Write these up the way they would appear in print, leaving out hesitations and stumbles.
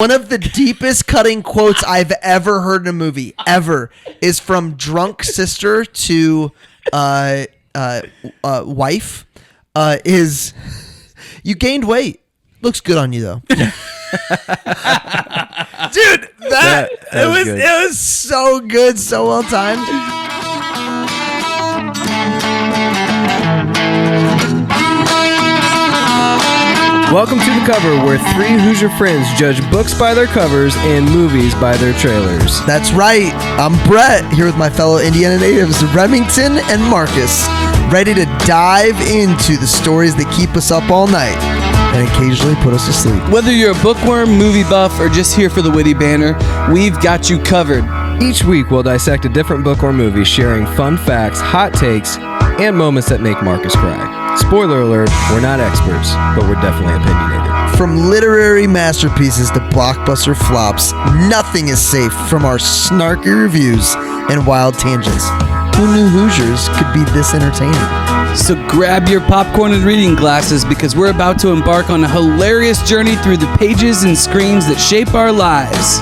One of the deepest cutting quotes I've ever heard in a movie, ever, is from drunk sister to wife, is, you gained weight. Looks good on you, though. Dude, it was so good, so well timed. Welcome to The Cover, where three Hoosier friends judge books by their covers and movies by their trailers. That's right. I'm Brett, here with my fellow Indiana natives, Remington and Marcus, ready to dive into the stories that keep us up all night and occasionally put us to sleep. Whether you're a bookworm, movie buff, or just here for the witty banter, we've got you covered. Each week, we'll dissect a different book or movie, sharing fun facts, hot takes, and moments that make Marcus cry. Spoiler alert, we're not experts, but we're definitely opinionated. From literary masterpieces to blockbuster flops, nothing is safe from our snarky reviews and wild tangents. Who knew Hoosiers could be this entertaining? So grab your popcorn and reading glasses because we're about to embark on a hilarious journey through the pages and screens that shape our lives.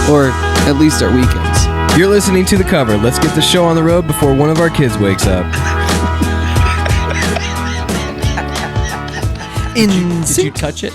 Or at least our weekends. You're listening to The Cover. Let's get the show on the road before one of our kids wakes up. Did you touch it?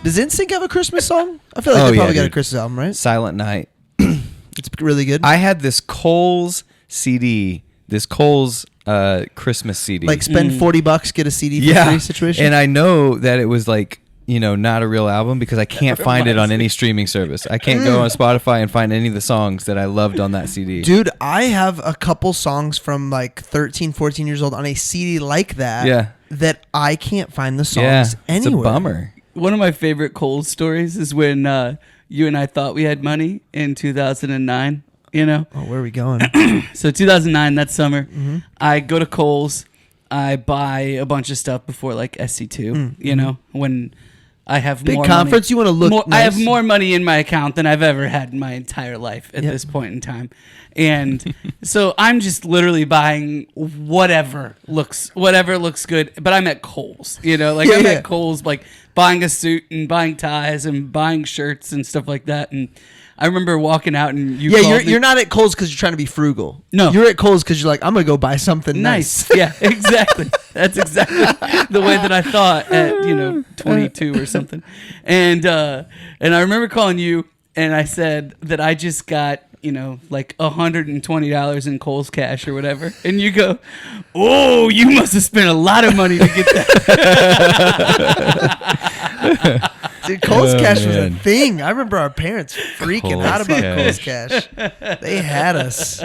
Does NSYNC have a Christmas song? I feel like they probably got a Christmas album, right? Silent Night. It's really good. I had this Kohl's CD, Christmas CD. Like spend $40, get a CD for free situation? And I know that it was like, not a real album because I can't find it on any streaming service. I can't go on Spotify and find any of the songs that I loved on that CD. Dude, I have a couple songs from like 13, 14 years old on a CD like that. Yeah. That I can't find the songs anywhere. It's a bummer. One of my favorite Kohl's stories is when you and I thought we had money in 2009, Oh, where are we going? So 2009, that summer, I go to Kohl's, I buy a bunch of stuff before like SC2, when I have Big more conference, money. you want to look nice. I have more money in my account than I've ever had in my entire life at this point in time. And so I'm just literally buying whatever looks good, but I'm at Kohl's, I'm at Kohl's, like buying a suit and buying ties and buying shirts and stuff like that. And I remember walking out and you're not at Kohl's because you're trying to be frugal. No. You're at Kohl's because you're like, I'm going to go buy something nice. Yeah, exactly. That's exactly the way that I thought at, 22 or something. And I remember calling you and I said that I just got, like $120 in Kohl's cash or whatever. And you go, oh, you must have spent a lot of money to get that. Dude, Kohl's Cash was a thing. I remember our parents freaking out about Kohl's Cash. They had us.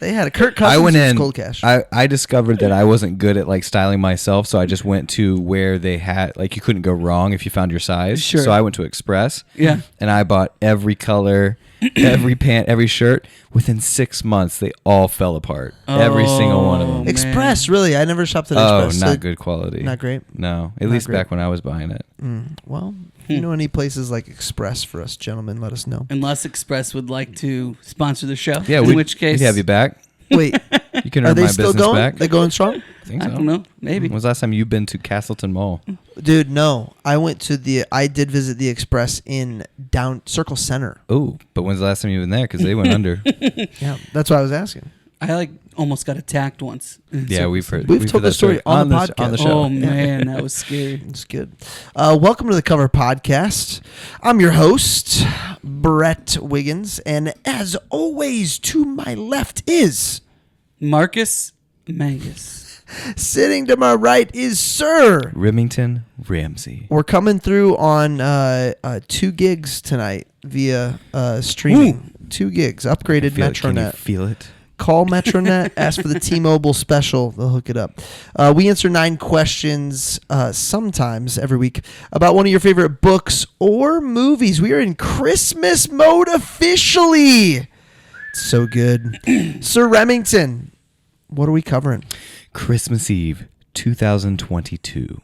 Kurt Cousins I went in. Kohl's Cash. I discovered that I wasn't good at like styling myself, so I just went to where they had you couldn't go wrong if you found your size. Sure. So I went to Express. Yeah. And I bought every color, every pant, every shirt. Within 6 months, they all fell apart. Every single one of them. Express, really? I never shopped at Express. Oh, not good quality. Not great? No, at least back when I was buying it. Well, if you know any places like Express for us gentlemen, let us know. Unless Express would like to sponsor the show. Yeah, in which case, we'd have you back. Wait, You can are earn they my still business going? back. They going strong? I think I so. don't know. Maybe. When was the last time you've been to Castleton Mall? Dude, no. I did visit the Express in down Circle Center. Oh, but when's the last time you've been there? Because they went under. Yeah, that's what I was asking. I almost got attacked once. Yeah, we've heard the story on the podcast. on the show. Oh man, that was scary. It's good. Welcome to the Cover Podcast. I'm your host, Brett Wiggins, and as always, to my left is Marcus Mangus. Sitting to my right is Sir Remington Ramsey. We're coming through on 2 gigs tonight via streaming. Ooh. 2 gigs, upgraded Metronet. Can you feel it? Call Metronet, ask for the T-Mobile special. They'll hook it up. We answer 9 questions sometimes every week about one of your favorite books or movies. We are in Christmas mode officially. It's so good. Sir Remington, what are we covering? Christmas Eve 2022.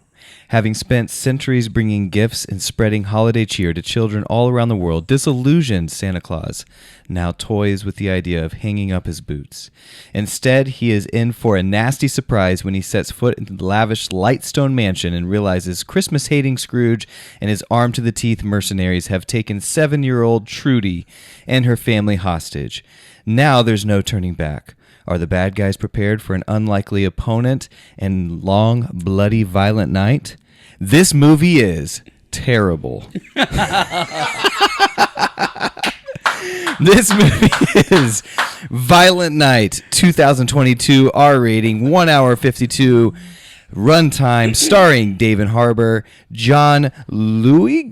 Having spent centuries bringing gifts and spreading holiday cheer to children all around the world, disillusioned Santa Claus now toys with the idea of hanging up his boots. Instead, he is in for a nasty surprise when he sets foot in the lavish Lightstone mansion and realizes Christmas-hating Scrooge and his armed-to-the-teeth mercenaries have taken 7-year-old Trudy and her family hostage. Now there's no turning back. Are the bad guys prepared for an unlikely opponent and long, bloody, violent night? This movie is terrible. This movie is Violent Night, 2022, R rating, 1 hour 52, runtime, starring David Harbour, John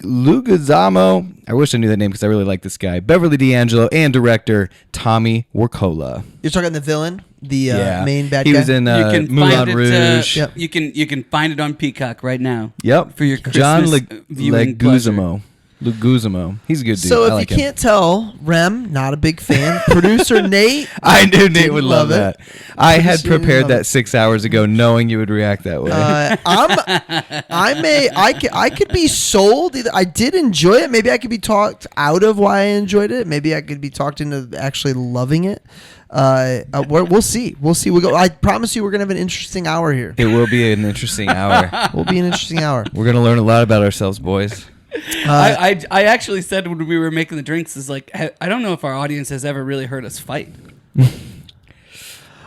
Leguizamo, I wish I knew that name because I really like this guy, Beverly D'Angelo, and director Tommy Wirkola. You're talking the villain, the main bad He guy? was in Moulin Rouge. Yep. You can find it on Peacock right now. Yep. For your Christmas John viewing pleasure. Leguizamo. He's a good dude. So if I like you him. can't tell, Rem, not a big fan. Producer Nate, I knew Nate didn't would love that. it. I had Producer prepared love that it. 6 hours ago, knowing you would react that way. I could be sold. Either I did enjoy it. Maybe I could be talked out of why I enjoyed it. Maybe I could be talked into actually loving it. We'll see. We'll see. We'll go. I promise you, we're gonna have an interesting hour here. It will be an interesting hour. Will be an interesting hour. We're gonna learn a lot about ourselves, boys. I actually said when we were making the drinks is like I don't know if our audience has ever really heard us fight.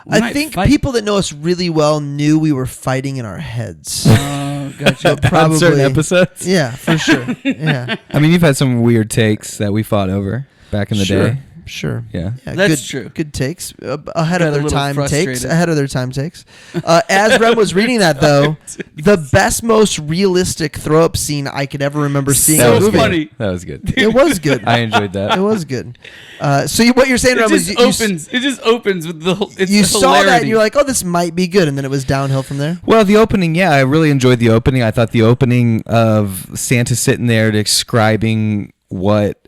I think people that know us really well knew we were fighting in our heads. Oh, gotcha. On certain episodes. Yeah, for sure. Yeah, I mean, you've had some weird takes that we fought over back in the day. Sure. Yeah. That's true. Good takes. Ahead Got of a their little time takes. frustrated. Ahead of their time takes. As Rem was reading that, though, the best, most realistic throw-up scene I could ever remember seeing in So a movie. funny. That was good. It was good. I enjoyed that. It was good. What you're saying, It Rem, is just opens with the whole. It's you saw that hilarity. and you're like, oh, this might be good. And then it was downhill from there. Well, the opening, I really enjoyed the opening. I thought the opening of Santa sitting there describing what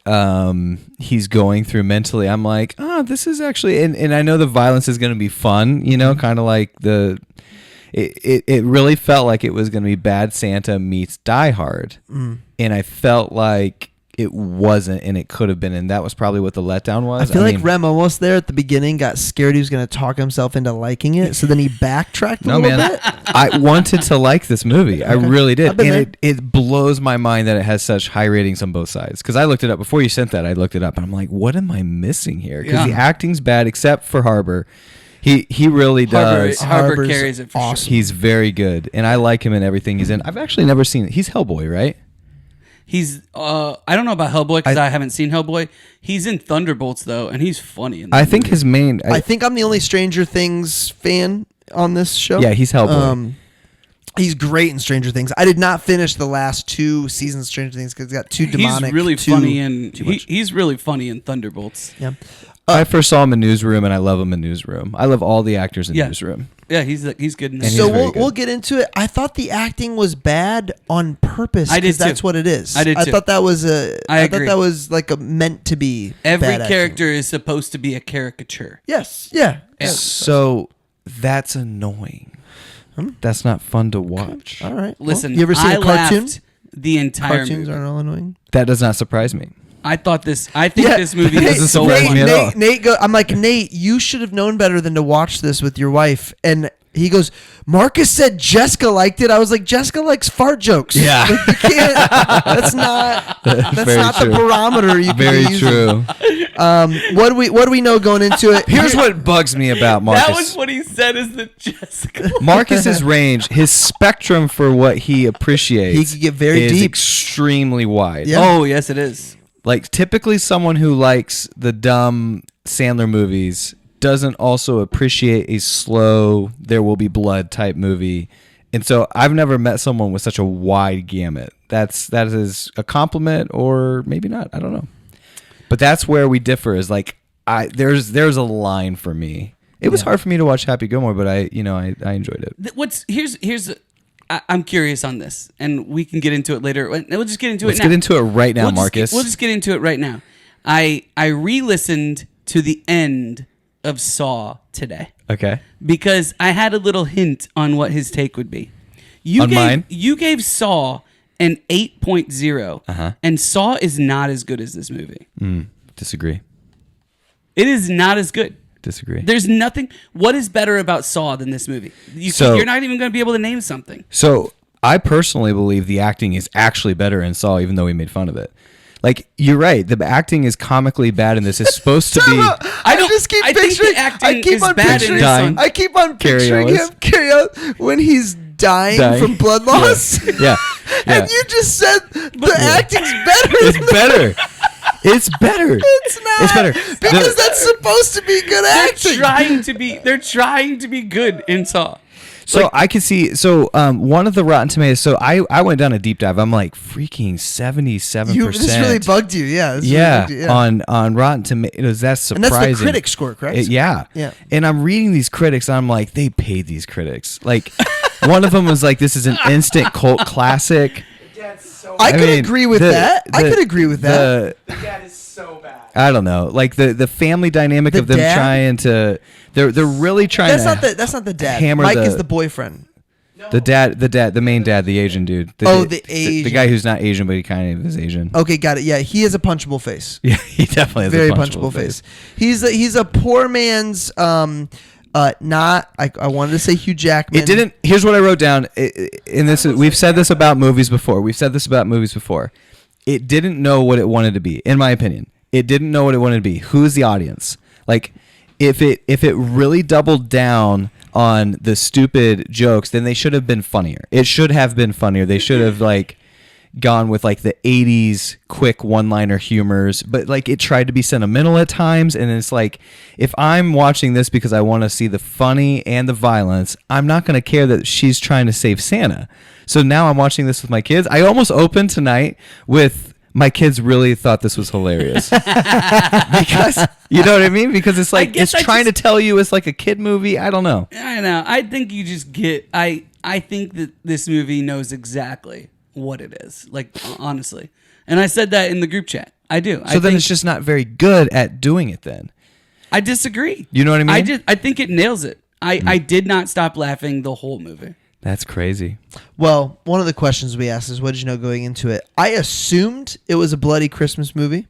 he's going through mentally, I'm like, this is actually, and I know the violence is going to be fun, kind of like it really felt like it was going to be Bad Santa meets Die Hard. And I felt like it wasn't, and it could have been, and that was probably what the letdown was. I feel like Rem almost there at the beginning got scared he was going to talk himself into liking it, so then he backtracked a little bit. I wanted to like this movie. I really I've did. been And it blows my mind that it has such high ratings on both sides. Because I looked it up before you sent that. I looked it up, and I'm like, what am I missing here? Because the acting's bad, except for Harbour. He really does. Harbour Harbour's carries it for awesome. sure. He's very good, and I like him in everything he's in. I've actually never seen it. He's Hellboy, right? He's I don't know about Hellboy because I haven't seen Hellboy. He's in Thunderbolts though, and he's funny in that I think movie. his main. I think I'm the only Stranger Things fan on this show. Yeah, he's Hellboy. He's great in Stranger Things. I did not finish the last 2 seasons of Stranger Things because it's got too demonic. He's really funny in much. he's really funny in Thunderbolts. Yeah. I first saw him in Newsroom, and I love him in Newsroom. I love all the actors in Yeah. Newsroom. Yeah, he's good in that. And So he's very we'll good. get into it. I thought the acting was bad on purpose. I did 'cause that's too. what it is. I did too. thought that was I thought agree. that was like a meant to be. Every bad acting. character is supposed to be a caricature. Yes. Yeah. So that's annoying. That's not fun to watch. All right. Listen, you ever seen I a cartoon? laughed the entire Cartoons movie. aren't all annoying. That does not surprise me. I think this movie Doesn't is so surprise me funny. at all. Nate I'm like, Nate, you should have known better than to watch this with your wife. And he goes, Marcus said Jessica liked it. I was like, Jessica likes fart jokes. Yeah. Like, you can't. That's not Very the true. barometer you can Very use. true. What do we know going into it? Here's what bugs me about Marcus. That was what he said is that Jessica. Marcus's range, his spectrum for what he appreciates, He could get very is deep. extremely wide. Yeah. Oh, yes, it is. Like typically someone who likes the dumb Sandler movies doesn't also appreciate a slow There Will Be Blood type movie. And so I've never met someone with such a wide gamut. That is a compliment or maybe not. I don't know. But that's where we differ is like there's a line for me. It was hard for me to watch Happy Gilmore, but I enjoyed it. Here's I'm curious on this, and we can get into it later. We'll just get into Let's it now. get into it right now, Marcus. We'll just get into it right now. I re-listened to the end of Saw today Okay. because I had a little hint on what his take would be. mine? You gave Saw an 8.0, and Saw is not as good as this movie. Disagree. It is not as good. Disagree. There's nothing. What is better about Saw than this movie? You're not even going to be able to name something. So I personally believe the acting is actually better in Saw, even though we made fun of it. Like, you're right. The acting is comically bad in this. It's supposed to be. I think the acting is bad in this one. I keep on picturing him carry out when he's dying from blood loss. Yeah. And you just said the acting's better. It's better. It's better. It's not. It's better. Because that's supposed to be good acting. They're trying to be good in Saw. So I can see. So one of the Rotten Tomatoes. So I went down a deep dive. I'm like freaking 77%. This really bugged you, yeah. On Rotten Tomatoes. That's surprising. And that's the critic score, correct? Yeah. And I'm reading these critics. And I'm like, they paid these critics. Like, one of them was like, this is an instant cult classic. I could agree with that. I could agree with that. The dad is so bad. I don't know, like the family dynamic of them trying to. They're really trying. That's not the dad. Hammer Mike is the boyfriend. No. The main dad, the Asian dude. The Asian. The guy who's not Asian, but he kind of is Asian. Okay, got it. Yeah, he has a punchable face. Yeah, he definitely has very a punchable face. He's a poor man's. I wanted to say Hugh Jackman. It didn't. Here's what I wrote down. We've said this about movies before. It didn't know what it wanted to be. In my opinion, it didn't know what it wanted to be. Who is the audience? Like, if it really doubled down on the stupid jokes, then they should have been funnier. It should have been funnier. They should have like gone with like the 80s quick one-liner humors, but like it tried to be sentimental at times, and it's like, if I'm watching this because I want to see the funny and the violence, I'm not going to care that she's trying to save Santa. So now I'm watching this with my kids. I almost opened tonight with my kids really thought this was hilarious. Because, you know what I mean? Because it's like, it's trying to tell you it's like a kid movie. I don't know. I know. I think you just get, I think that this movie knows exactly what it is, like, honestly. And I said that in the group chat. I do. So then it's just not very good at doing it then. I disagree. You know what I mean? I think it nails it. I did not stop laughing the whole movie. That's crazy. Well, one of the questions we asked is, what did you know going into it? I assumed it was a bloody Christmas movie.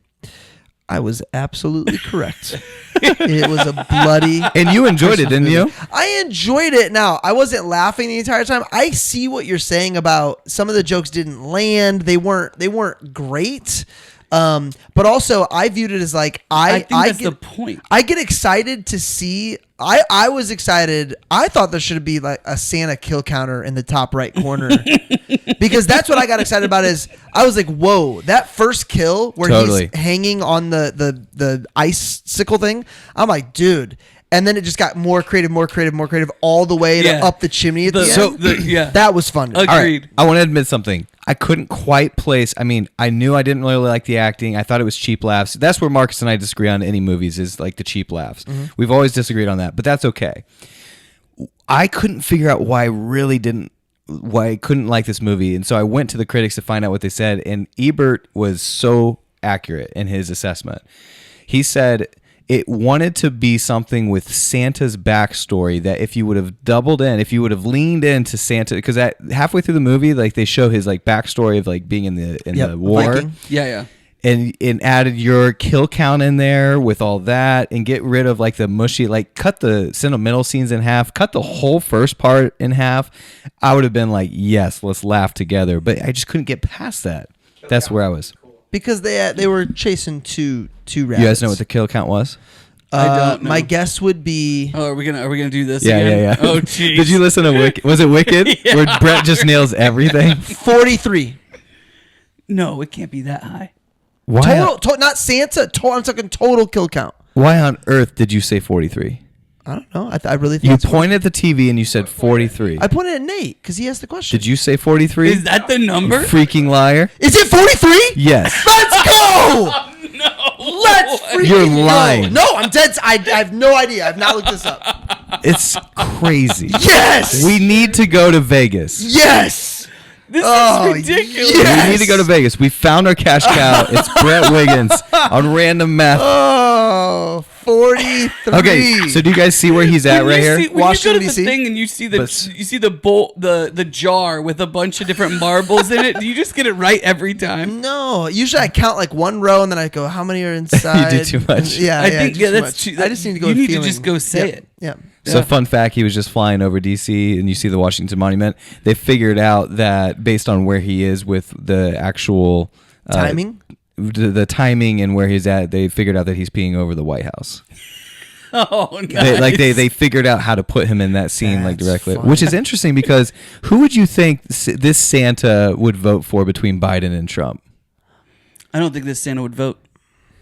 I was absolutely correct. It was a bloody And you enjoyed it, didn't you? I enjoyed it. Now, I wasn't laughing the entire time. I see what you're saying about some of the jokes didn't land. They weren't great. But also I viewed it as like I think that's the point. I get excited to see. I was excited. I thought there should be like a Santa kill counter in the top right corner because that's what I got excited about. Is I was like, whoa, that first kill where he's hanging on the icicle thing. I'm like, dude. And then it just got more creative, all the way to up the chimney at the end. That was fun. Agreed. All right, I want to admit something. I couldn't quite place. I mean, I knew I didn't really like the acting. I thought it was cheap laughs. That's where Marcus and I disagree on any movies, is like the cheap laughs. Mm-hmm. We've always disagreed on that, but that's okay. I couldn't figure out why I couldn't like this movie. And so I went to the critics to find out what they said. And Ebert was so accurate in his assessment. He said it wanted to be something with Santa's backstory, that if you would have doubled in, if you would have leaned into Santa, because halfway through the movie, like they show his like backstory of like being in the war. Viking. Yeah. And added your kill count in there with all that, and get rid of like the mushy, like cut the sentimental scenes in half, cut the whole first part in half. I would have been like, yes, let's laugh together. But I just couldn't get past that. That's where I was. Because they were chasing two rabbits. You guys know what the kill count was? I don't know. My guess would be. Oh, are we gonna do this? Yeah, again? yeah. Oh, jeez. Did you listen to Wicked? Was it Wicked? Where Brett just nails everything? 43. No, it can't be that high. Why? Total, not Santa. I'm talking total kill count. Why on earth did you say 43? I don't know. I really think you pointed at the TV and you said 43. I pointed at Nate because he asked the question. Did you say 43? Is that the number? You freaking liar. Is it 43? Yes. Let's go. No. Let's freaking You're go. lying. No, I'm dead. I have no idea. I've not looked this up. It's crazy. Yes. We need to go to Vegas. Yes. This is ridiculous. Yes. We need to go to Vegas. We found our cash cow. It's Brett Wiggins on random math. Oh, 43. Okay, so do you guys see where he's at right here? When you go Washington, to the DC? thing and you see the But- you see the bowl, the jar with a bunch of different marbles in it, do you just get it right every time? No, usually I count like one row and then I go, how many are inside? You do too much. Yeah, I think do too that's much. too, I just need to go. You with need feeling. to just go say it. Yeah. So Yeah. fun fact, he was just flying over DC and you see the Washington Monument. They figured out that based on where he is with the actual Timing. the timing and where he's at, they figured out that he's peeing over the White House. Oh, nice. They figured out how to put him in that scene like That's directly, funny. which is interesting because who would you think this Santa would vote for between Biden and Trump? I don't think this Santa would vote.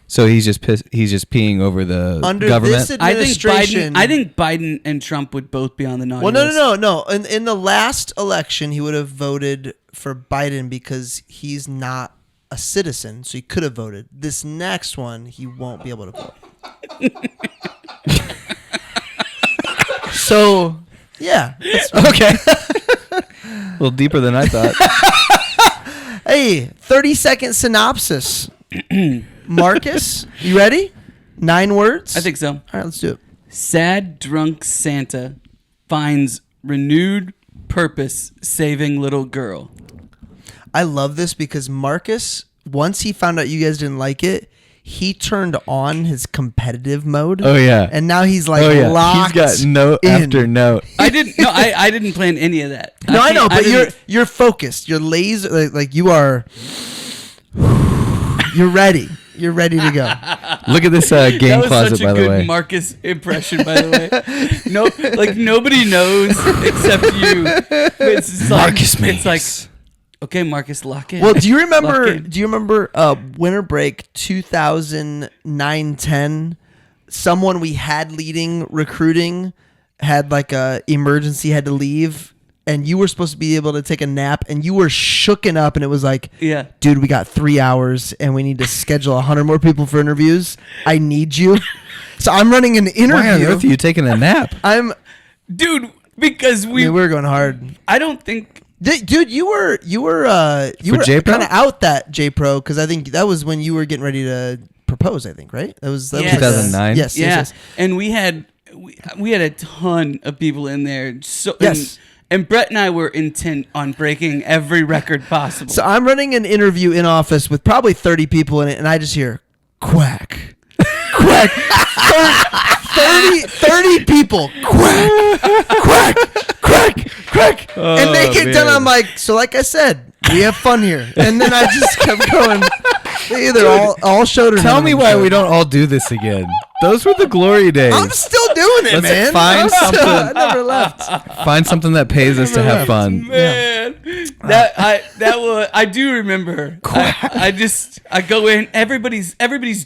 So he's just peeing over the Under government. this administration, I think Biden and Trump would both be on the naughty Well, list. no. In the last election, he would have voted for Biden because he's not a citizen, so he could have voted. This next one, he won't be able to vote. So, yeah. Okay. A little deeper than I thought. Hey, 30-second synopsis. Marcus, you ready? 9 words? I think so. All right, let's do it. Sad, drunk Santa finds renewed purpose saving little girl. I love this because Marcus, once he found out you guys didn't like it, he turned on his competitive mode. Oh yeah. And now he's like He's locked got note in. after note. I didn't plan any of that. No, I know, but didn't- you're focused. You're laser, like you are. You're ready. You're ready to go. Look at this that game was closet, such a by the good way. Marcus impression, by the way. No, like nobody knows except you. It's just Marcus like, it's like, Mangus. okay, Marcus, lock in. Well, do you Lock remember? in. Do you remember Winter Break 2009-10? Someone we had leading recruiting had like a emergency, had to leave, and you were supposed to be able to take a nap, and you were shooken up, and it was like, Yeah. dude, we got 3 hours, and we need to schedule 100 more people for interviews. I need you. So I'm running an Why on earth interview. are you taking a nap? Dude, because We were going hard. I don't think. Dude, you were J-Pro? kind of out that J Pro because I think that was when you were getting ready to propose. I think right. That was Yes. like 2009? Yes, Yeah, yes, yes. and we had a ton of people in there. So Yes. and Brett and I were intent on breaking every record possible. So I'm running an interview in office with probably 30 people in it, and I just hear quack, quack, 30 people, quack, quack, quack, quack, and they get done. man. I'm like, so like I said, we have fun here, and then I just kept going. They either all showed or Tell none of me them why showed. we don't all do this again. Those were the glory days. I'm still doing it, Let's man. find I'm still- something. I never left. Find something that pays us to have fun. Man, I do remember. I go in. Everybody's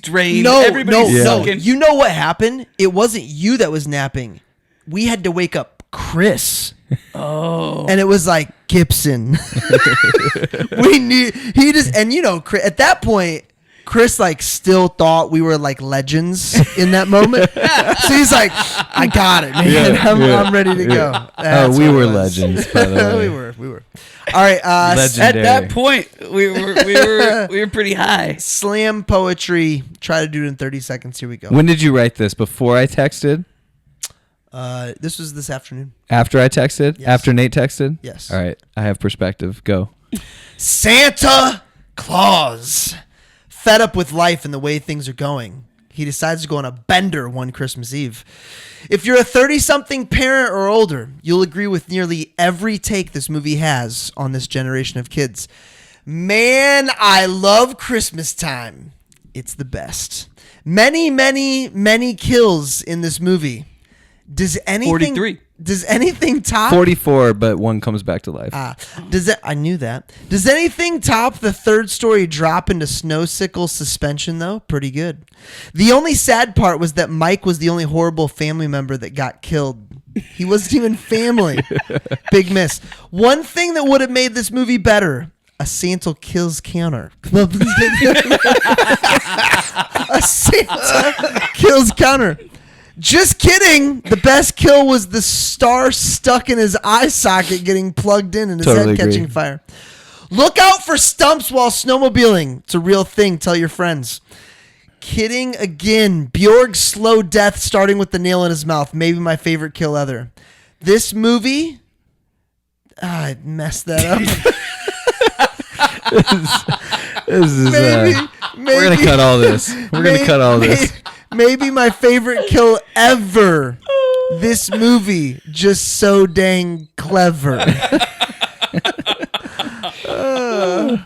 drained. No, everybody's no. sunken. You know what happened? It wasn't you that was napping. We had to wake up Chris. Oh, And it was like Gibson. And you know, at that point, Chris like still thought we were like legends in that moment. So he's like, I got it, man. I'm ready to go. That's we what were it was. legends, by the way. we were. All right. Legend. at that point, we were pretty high. Slam poetry. Try to do it in 30 seconds. Here we go. When did you write this? Before I texted? This was this afternoon. After I texted? Yes. After Nate texted? Yes. All right. I have perspective. Go. Santa Claus. Fed up with life and the way things are going, he decides to go on a bender one Christmas Eve. If you're a 30-something parent or older, you'll agree with nearly every take this movie has on this generation of kids. Man, I love Christmas time. It's the best. Many, many, many kills in this movie. Does anything 43. Does anything top 44, but one comes back to life. I knew that. Does anything top the third story drop into snowsicle suspension, though? Pretty good. The only sad part was that Mike was the only horrible family member that got killed. He wasn't even family. Big miss. One thing that would have made this movie better: a Santa kills counter. A Santa kills counter. Just kidding. The best kill was the star stuck in his eye socket getting plugged in and his Totally head catching agree. fire. Look out for stumps while snowmobiling. It's a real thing. Tell your friends. Kidding again. Bjorg's slow death starting with the nail in his mouth. Maybe my favorite kill ever. This movie... I messed that up. This is, maybe, we're going to cut all this. We're going to cut all this. Maybe my favorite kill ever. This movie. Just so dang clever.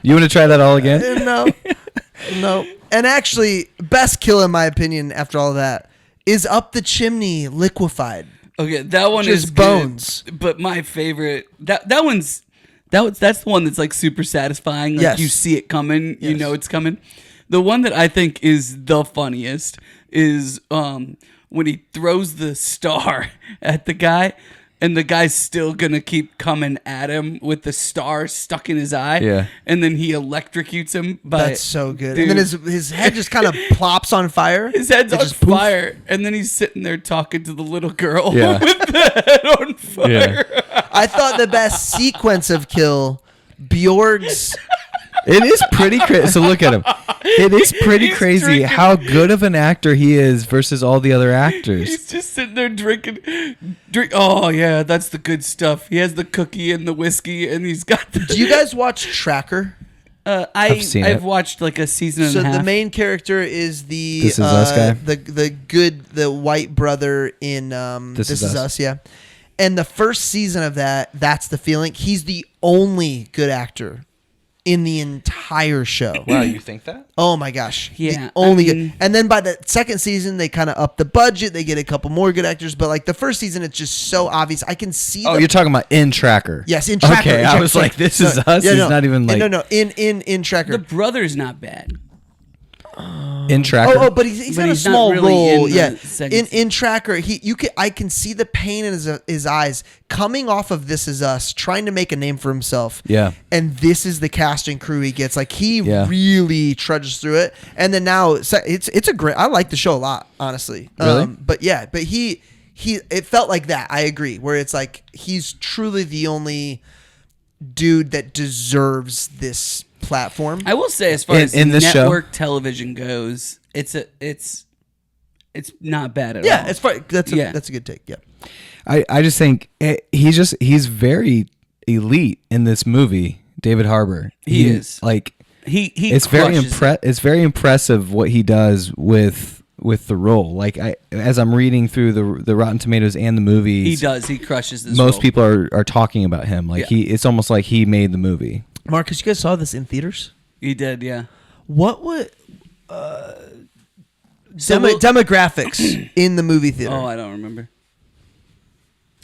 You want to try that all again? No. And actually, best kill in my opinion after all that is up the chimney liquefied. Okay, that one Just is bones. Good, but my favorite that's the one that's like super satisfying. Like Yes. you see it coming, you Yes. know it's coming. The one that I think is the funniest is when he throws the star at the guy, and the guy's still gonna keep coming at him with the star stuck in his eye. Yeah. And then he electrocutes him by That's so good. Dude. And then his head just kind of plops on fire. His head's It on just poof. fire, and then he's sitting there talking to the little girl Yeah. with the head on fire. Yeah. I thought the best sequence of kill, Bjorg's. It is pretty crazy. So look at him. It is pretty He's crazy drinking. how good of an actor he is versus all the other actors. He's just sitting there drinking. Oh yeah, that's the good stuff. He has the cookie and the whiskey, and he's got the. Do you guys watch Tracker? I've seen I've it. watched like a season and So a half. the main character is the This Is Us guy? the white brother in This Is Us. Us, yeah. And the first season of That's the Feeling. He's the only good actor in the entire show. Wow, you think that? Oh my gosh. Yeah, The only I mean- good. And then by the second season, they kind of up the budget. They get a couple more good actors. But like the first season, it's just so obvious. I can see. Oh, you're talking about in Tracker. Yes, in Tracker. Okay, in I Tracker. was like, This No, Is Us. yeah, He's no. not even like No. In Tracker. the brother's not bad. in Tracker. Oh, but he's But got a he's not small really role. in the Yeah, second in Tracker, I can see the pain in his eyes coming off of This Is Us, trying to make a name for himself. Yeah. and this is the cast and crew he gets. Like he Yeah. really trudges through it, and then now it's a great. I like the show a lot, honestly. Really? But he it felt like that. I agree. Where it's like he's truly the only dude that deserves this platform. I will say, as far In- as in this show? network television goes, it's not bad at all. Yeah, it's fine. That's Yeah. a good take. Yeah. I just think he's very elite in this movie. David Harbour. He is. like he it's very crushes it. it's very impressive what he does with the role. Like as I'm reading through the Rotten Tomatoes and the movies, He does. He crushes this. most role. people are talking about him. Like Yeah. it's almost like he made the movie. Marcus, you guys saw this in theaters? He did. Yeah. What would So we'll- demographics in the movie theater? Oh, I don't remember.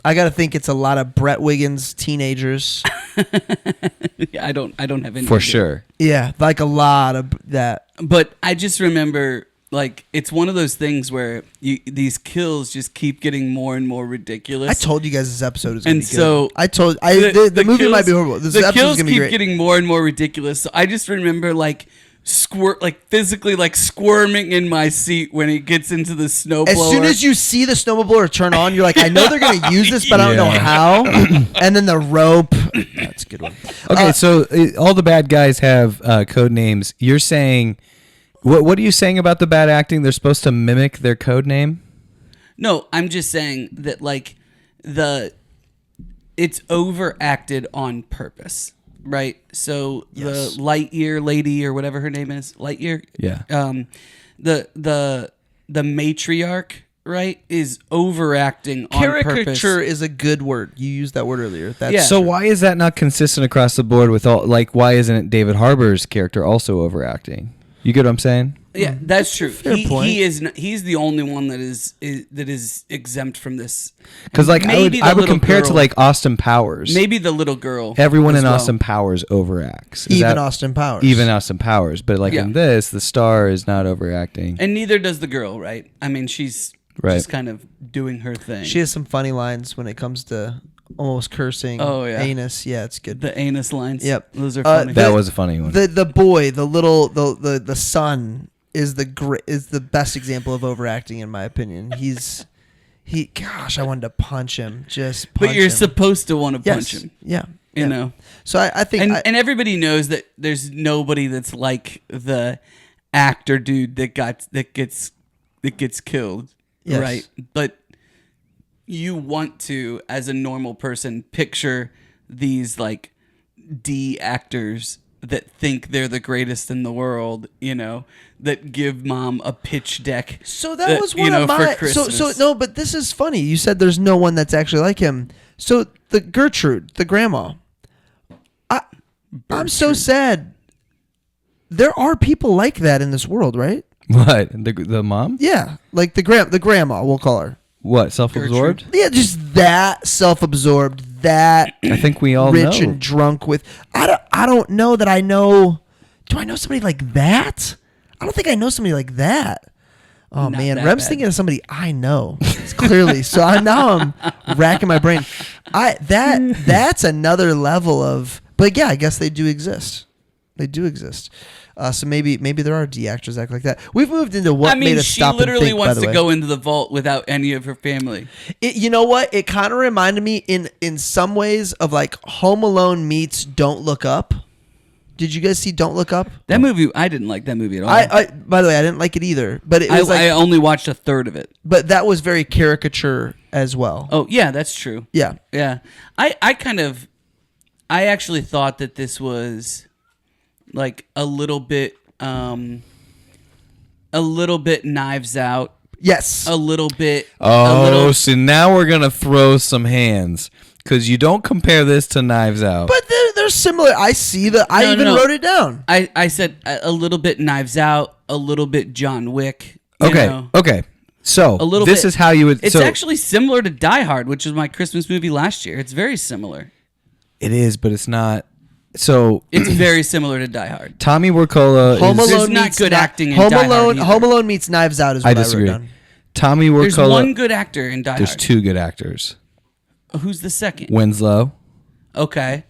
I got to think it's a lot of Brett Wiggins teenagers. Yeah, I don't have any For idea. sure. Yeah, like a lot of that. But I just remember, like, it's one of those things where these kills just keep getting more and more ridiculous. I told you guys this episode is going And to be good. so the movie might be horrible. This the episode kills is going to be keep great. getting more and more ridiculous. So I just remember physically squirming in my seat when he gets into the snowblower. As soon as you see the snowblower turn on, you're like, I know they're going to use this, but I don't know Yeah. how. And then the rope. That's a good one. Okay, so all the bad guys have code names. You're saying, what are you saying about the bad acting? They're supposed to mimic their code name? No, I'm just saying that it's overacted on purpose, right? So Yes. the Lightyear lady or whatever her name is, Lightyear. Yeah. The matriarch, right, is overacting on purpose. Caricature is a good word. You used that word earlier. That's Yeah. So why is that not consistent across the board with all, like, why isn't it David Harbour's character also overacting? You get what I'm saying? Yeah, that's true. fair point. He's the only one that is exempt from this. Because, like, Maybe I the would little compare it to, girl. like, Austin Powers. Maybe the little girl. Everyone as in well. Austin Powers overacts. Is even that- Austin Powers. Even Austin Powers. But, like, Yeah. in this, the star is not overacting. And neither does the girl, right? I mean, she's Right. just kind of doing her thing. She has some funny lines when it comes to almost cursing. Oh, yeah. Anus. Yeah, it's good. the anus lines. Yep. Those are Uh, funny. That was a funny one. The boy, the son is the best example of overacting in my opinion. Gosh, I wanted to punch him. Just punch but you're him. supposed to want to Yes. punch him. Yeah. You yeah. know. So I think And everybody knows that there's nobody that's like the actor dude that gets killed, Yes. right? But you want to, as a normal person, picture these like D actors that think they're the greatest in the world, that give mom a pitch deck. So that was one of my. for Christmas. So no, but this is funny. You said there's no one that's actually like him. So the Gertrude, the grandma. I'm so sad. There are people like that in this world, right? What? The mom? Yeah, like the grandma, we'll call her. What? Self-absorbed? Yeah, just that self-absorbed, that I think we all rich know. and drunk with. I don't know that I know. Do I know somebody like that? I don't think I know somebody like that. Oh Not man, that Rem's bad. thinking of somebody I know. It's clearly. So I'm racking my brain. That's another level of. But yeah, I guess they do exist. They do exist. So maybe there are D actors that act like that. We've moved into what made us she stop and literally think, by wants the to way. go into the vault without any of her family. You know what? It kind of reminded me in some ways of like Home Alone meets Don't Look Up. Did you guys see Don't Look Up? That movie, I didn't like that movie at all. I by the way, I didn't like it either. But it was I only watched a third of it. but that was very caricature as well. Oh yeah, that's true. Yeah. Yeah. I actually thought that this was like a little bit Knives Out, Yes. a little bit So now we're going to throw some hands because you don't compare this to Knives Out. But they're similar. I see that. I even no. wrote it down. I said a little bit Knives Out, a little bit John Wick. you know. Okay. So A little this bit. is how you would. It's so actually similar to Die Hard, which was my Christmas movie last year. It's very similar. it is, but it's not. So It's very similar to Die Hard. Tommy Wirkola Home is. Alone There's not meets good acting in Home Die Hard Alone. either. Home Alone meets Knives Out is what I I disagree. wrote down. Tommy There's Wirkola. one good actor in Die There's Hard. two good actors: Who's the second? Winslow Okay.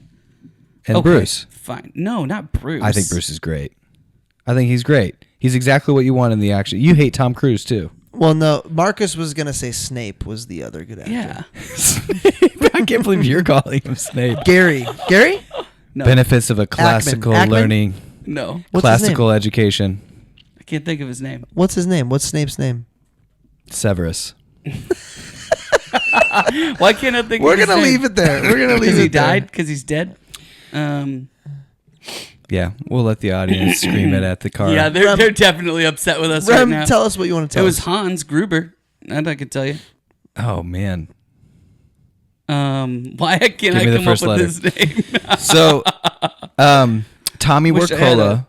and Okay, Bruce. Fine. No, not Bruce. I think Bruce is great. I think he's great. He's exactly what you want in the action. You hate Tom Cruise too. Well, no. Marcus was gonna say Snape was the other good actor. Yeah. I can't believe you're calling him Snape. Gary. No. Benefits of a classical Ackman. learning, No. What's his classical education. I can't think of his name. What's his name? What's Snape's name? Severus. Why can't I think We're of his gonna name? leave it there. We're gonna leave Because it he there. died? Because he's dead? Yeah, we'll let the audience scream it at the car. Yeah, they're Rem- definitely upset with us right Rem, now. tell us what you want to It tell was us. Hans Gruber. That I could tell you. Oh man. Why can't Give I me the come first up letter. with his name? So, Tommy Wish I had Wirkola.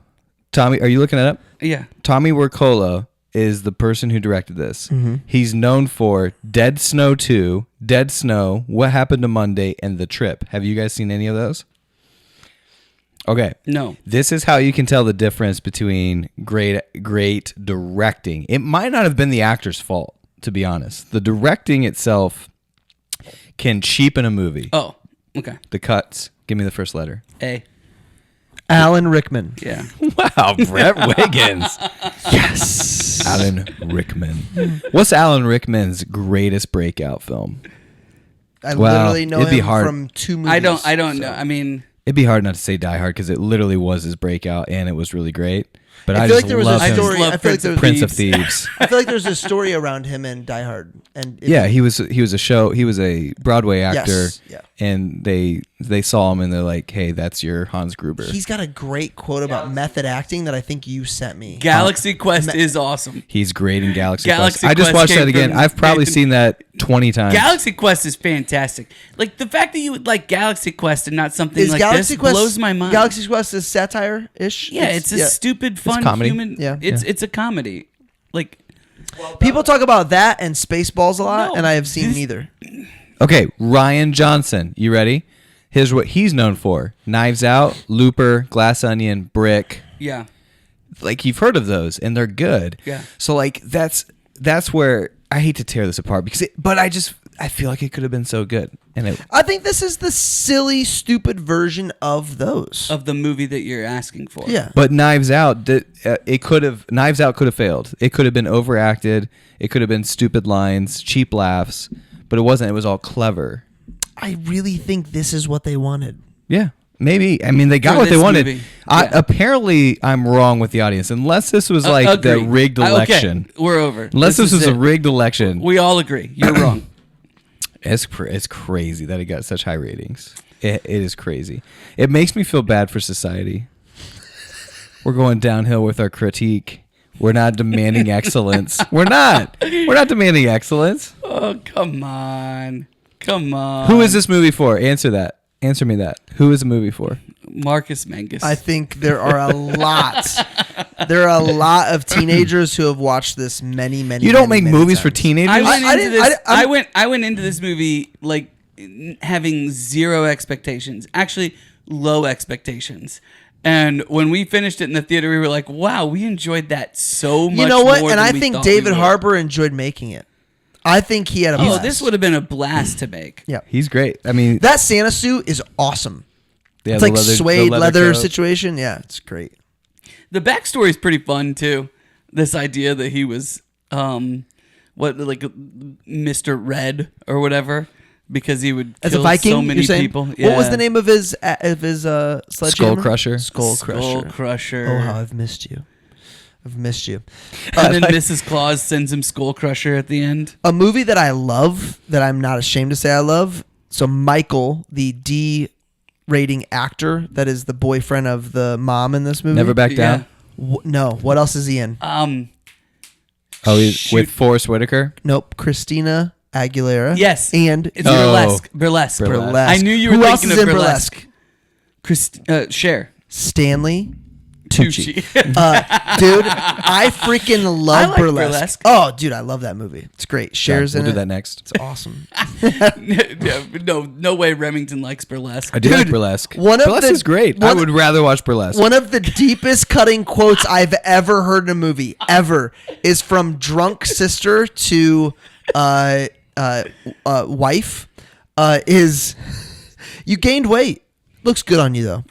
Tommy, are you looking it up? Yeah. Tommy Wirkola is the person who directed this. Mm-hmm. He's known for Dead Snow 2, Dead Snow, What Happened to Monday, and The Trip. Have you guys seen any of those? Okay. No. This is how you can tell the difference between great directing. It might not have been the actor's fault, to be honest. The directing itself can cheapen a movie. Oh, okay. The cuts. Give me the first letter. A. Alan Rickman. Yeah. Wow, Brett Wiggins. Yes. Alan Rickman. What's Alan Rickman's greatest breakout film? I Wow, literally know it'd be him hard. from two movies. I don't so. know. I mean, It'd be hard not to say Die Hard because it literally was his breakout and it was really great. But I I feel just like there was love a him. story. love I feel like there was Prince of Thieves. I feel like there's a story around him and Die Hard. And Yeah, he was a Broadway actor, Yes, yeah. and they saw him and they're like, "Hey, that's your Hans Gruber." he's got a great quote about method acting that I think you sent me. Galaxy Quest is awesome. He's great in Galaxy Galaxy Quest. I just Quest watched came that again. from I've probably Nathan- seen that 20 times. Galaxy Quest is fantastic. Like the fact that you would like Galaxy Quest and not something Is like Galaxy this Quest blows my mind. Galaxy Quest is satire-ish. Yeah, it's a stupid, fun comedy. human. Yeah. It's a comedy. Like People talk about that and Spaceballs a lot, No, and I have seen this- neither. Okay, Ryan Johnson. You ready? Here's what he's known for: Knives Out, Looper, Glass Onion, Brick. yeah, Like you've heard of those, and they're good. Yeah. So like that's where I hate to tear this apart but I feel like it could have been so good, and it. I think this is the silly, stupid version of those. of the movie that you're asking for. Yeah. But Knives Out, Knives Out could have failed. It could have been overacted. It could have been stupid lines, cheap laughs, but it wasn't. It was all clever. I really think this is what they wanted. Yeah, Maybe. I mean, they got For what they this wanted. movie. Yeah. Apparently, I'm wrong with the audience. Unless this was like the Agreed. rigged election. Okay, we're over. Unless this was is a it. rigged election. We all agree. You're wrong. It's crazy that it got such high ratings. It is crazy. It makes me feel bad for society. We're going downhill with our critique. We're not demanding excellence. We're not demanding excellence. Oh, come on. Come on. Who is this movie for? Answer that. Answer me that. Who is the movie for? Marcus Mangus. I think there are a lot. There are a lot of teenagers who have watched this many. You don't many, make many movies for times. teenagers? I went into this movie like having zero expectations. Actually, low expectations. And when we finished it in the theater, we were like, "Wow, we enjoyed that so much." You know what? More And than I we think thought David we would. Harbour enjoyed making it. I think he had a blast. Oh, this would have been a blast to make. Yeah. He's great. I mean, That Santa suit is awesome. yeah, It's the like leather- the suede leather coat. situation. Yeah, it's great. The backstory is pretty fun too. This idea that he was, Mr. Red or whatever, because he would As a kill Viking, so many you're saying? people. What was Yeah. the name of his sledgehammer? Skull Crusher. Skull Crusher. Skull Crusher. Oh, how I've missed you. I've missed you. And then Mrs. Claus sends him Skull Crusher at the end. A movie that I love, that I'm not ashamed to say I love. So Michael, the D rating actor, that is the boyfriend of the mom in this movie. Never Back Down. No. What else is he in? Oh, he's Shoot. with Forrest Whitaker. Nope. Christina Aguilera. Yes. And It's Oh. Burlesque. Burlesque. Burlesque. I knew you were Who else thinking is of in Burlesque. Cher. Stanley Tucci. Dude, I freaking love I like Burlesque. Burlesque. Oh, dude, I love that movie. It's great. Cher's we'll in do it. that next. It's awesome. No way Remington likes Burlesque. I do like Dude, Burlesque. one of Burlesque the- is great. I would rather watch Burlesque. One of the deepest cutting quotes I've ever heard in a movie, ever, is from drunk sister to wife. Is you gained weight. Looks good on you though.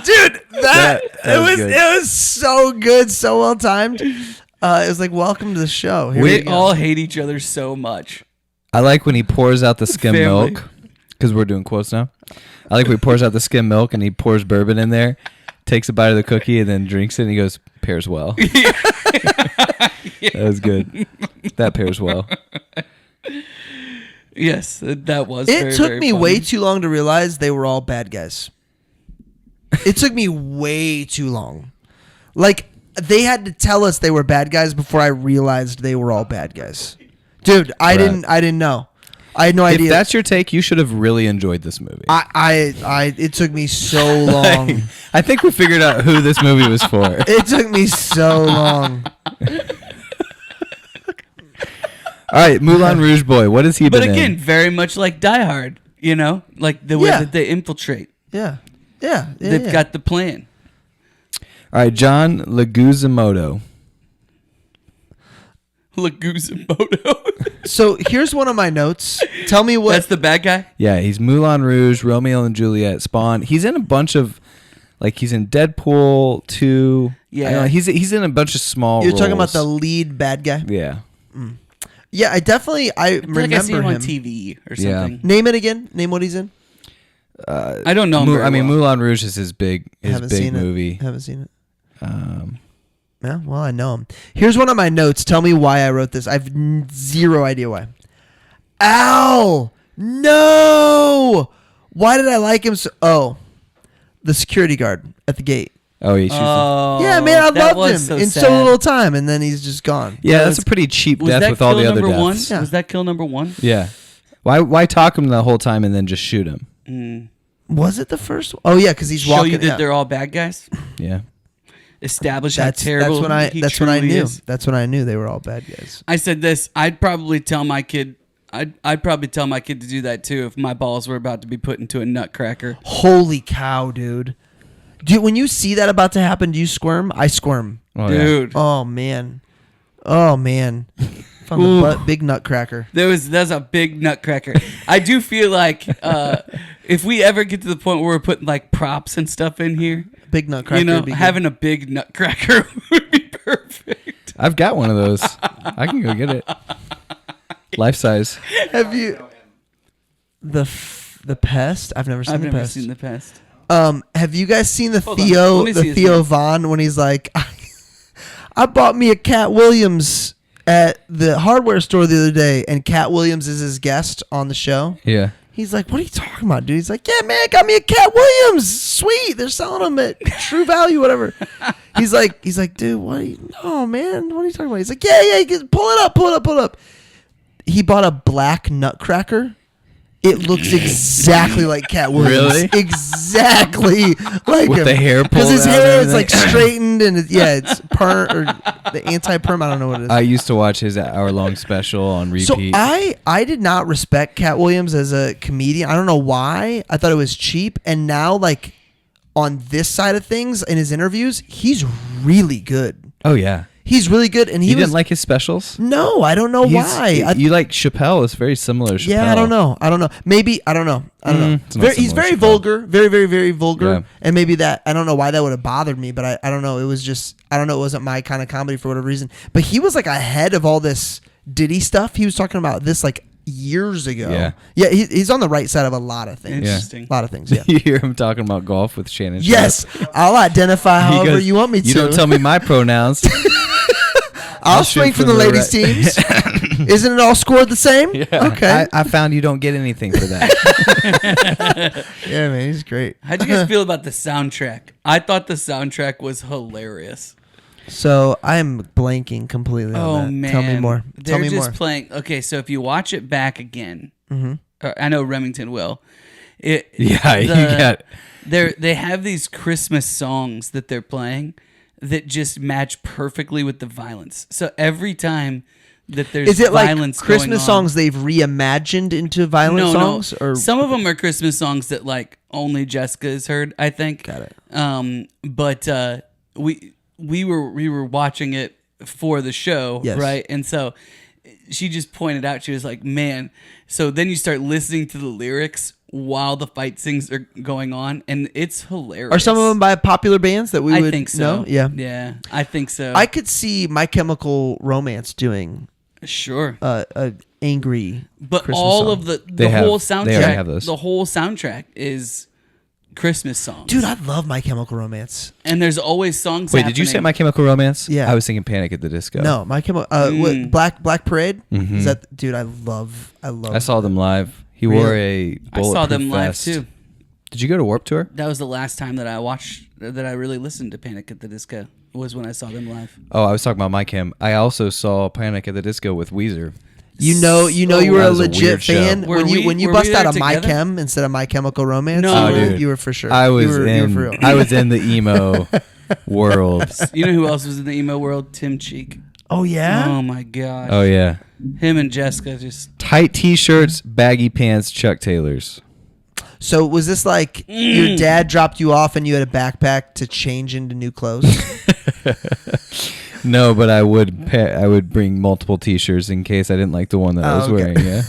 Dude, That was good. it was so good, so well timed. It was like, welcome to the show. Here We we go. all hate each other so much. I like when he pours out the skim Family. milk, because we're doing quotes now. I like when he pours out the skim milk and he pours bourbon in there, takes a bite of the cookie, and then drinks it, and he goes, pairs well. That was good. That pairs well. Yes, that was. It very, took very me funny. way too long to realize they were all bad guys. It took me way too long. Like, they had to tell us they were bad guys before I realized they were all bad guys. Dude, I Right. didn't know. I had no If idea. that's your take, you should have really enjoyed this movie. It took me so long. I think we figured out who this movie was for. It took me so long. All right, Moulin Rouge boy. What has he But been again, in? very much like Die Hard, you know, like the way Yeah. that they infiltrate. Yeah. Yeah. yeah They've yeah. got the plan. All right, John Leguizamo. Leguizamo. So here's one of my notes. Tell me what. That's the bad guy. Yeah, he's Moulin Rouge, Romeo and Juliet, Spawn. He's in a bunch of, like, he's in Deadpool 2. Yeah. I don't know, he's in a bunch of small You're talking about roles. the lead bad guy? Yeah. Yeah, I I feel remember like I see him on him. TV or Yeah. something. Name it again. Name what he's in. I don't know. Him very I mean, well. Moulin Rouge is his big Haven't seen movie. it. Haven't seen it. Um, Yeah, well, I know him. Here's one of my notes. Tell me why I wrote this. I have zero idea why. Al! No! Why did I like him so... Oh. The security guard at the gate. oh, he shoots him. Oh, Yeah, man, I that loved him was in sad. so little time, and then he's just gone. Yeah, that's a pretty cheap Was death that with all kill the other number one? deaths. Yeah. Was that kill number one? Yeah. Why talk him the whole time and then just shoot him? Was it the first one? Oh, yeah, because he's Show walking... you that yeah. they're all bad guys. Yeah. Establish That's how terrible. when I he that's when I truly knew. is. That's when I knew they were all bad guys. I said this. I'd probably tell my kid. I'd probably tell my kid to do that too if my balls were about to be put into a nutcracker. Holy cow, dude. Dude, when you see that about to happen, do you squirm? I squirm. Oh, yeah. Dude, Oh, man. Oh, man. Found the butt, big nutcracker. that's a big nutcracker. I do feel like if we ever get to the point where we're putting like props and stuff in here, Big nutcracker. you know, would be good. having a big nutcracker would be perfect. I've got one of those. I can go get it. Life size. Have you... The Pest. I've never seen I've The never Pest. seen The Pest. Have you guys seen the Hold on. Let me see his Theo name. Von when he's like, I bought me a Cat Williams at the hardware store the other day, and Cat Williams is his guest on the show. Yeah. He's like, what are you talking about, dude? He's like, yeah, man, I got me a Cat Williams. Sweet. They're selling them at True Value, whatever. He's like, dude, what are you, no, man, what are you talking about? He's like, yeah, pull it up. He bought a black Nutcracker. It looks exactly like Cat Williams. Really? Exactly like With him. the hair pulled Because his out hair and is like everything. straightened and it's perm or the anti-perm. I don't know what it is. I used to watch his hour-long special on So repeat. I did not respect Cat Williams as a comedian. I don't know why. I thought it was cheap. And now, like, on this side of things, in his interviews, he's really good. Oh yeah. He's really good. And You he was didn't like his specials? no, I don't know why. You like Chappelle? It's very similar to Chappelle. Yeah, I don't know. Maybe I don't know. It's not He's similar very to Chappelle. vulgar, very vulgar, Yeah. and maybe that I don't know why that would have bothered me, but I don't know. It was just I don't know. It wasn't my kind of comedy for whatever reason. But he was like ahead of all this Diddy stuff. He was talking about this like years ago. Yeah. He's on the right side of a lot of things. Interesting. A lot of things. Yeah. You hear him talking about golf with Shannon Sharpe. Yes, I'll identify He however goes, you want me to. You don't tell me my pronouns. I'll swing for the ladies' teams. Isn't it all scored the same? Yeah. Okay. I found you don't get anything for that. Yeah, man, he's great. How'd you guys feel about the soundtrack? I thought the soundtrack was hilarious. So I'm blanking completely on Oh that. man, Tell me more. They're Tell me just more. playing. Okay, so if you watch it back again, Mm-hmm. I know Remington will. You got. They have these Christmas songs that they're playing that just match perfectly with the violence. So every time that there's Is it like violence Christmas going on, songs they've reimagined into violent songs? Or some of them are Christmas songs that like only Jessica has heard, I think. Got it. But we were watching it for the show, Yes. right? And so she just pointed out, she was like, man, so then you start listening to the lyrics while the fight scenes are going on, and it's hilarious. Are some of them by popular bands that we I would think so. know? Yeah. Yeah, I think so. I could see My Chemical Romance doing sure. a angry But Christmas all song. of the They whole have- they soundtrack, already have those. the whole soundtrack is Christmas songs. Dude, I love My Chemical Romance. and there's always songs. Wait, did you say happening. My Chemical Romance? Yeah. I was thinking Panic at the Disco. No, My Chemical Black Parade? Mhm. Is that dude, I love I saw them live. He Really? wore a I bulletproof saw them live vest. too. Did you go to Warped Tour? That was the last time that I really listened to Panic at the Disco. Was when I saw them live. Oh, I was talking about My Chem. I also saw Panic at the Disco with Weezer. You know you were That a was a legit weird show. fan Were when you we bust there out a My together? Chem instead of My Chemical Romance. No. you Oh, were, dude. you were for sure. I was you were for real. I was in the emo world. You know who else was in the emo world? Tim Cheek. Oh yeah. Oh my gosh. Oh yeah. Him and Jessica just. Tight t-shirts, baggy pants, Chuck Taylors. So was this like your dad dropped you off and you had a backpack to change into new clothes? No, but I would bring multiple t-shirts in case I didn't like the one that I was Oh, okay. wearing. Yeah.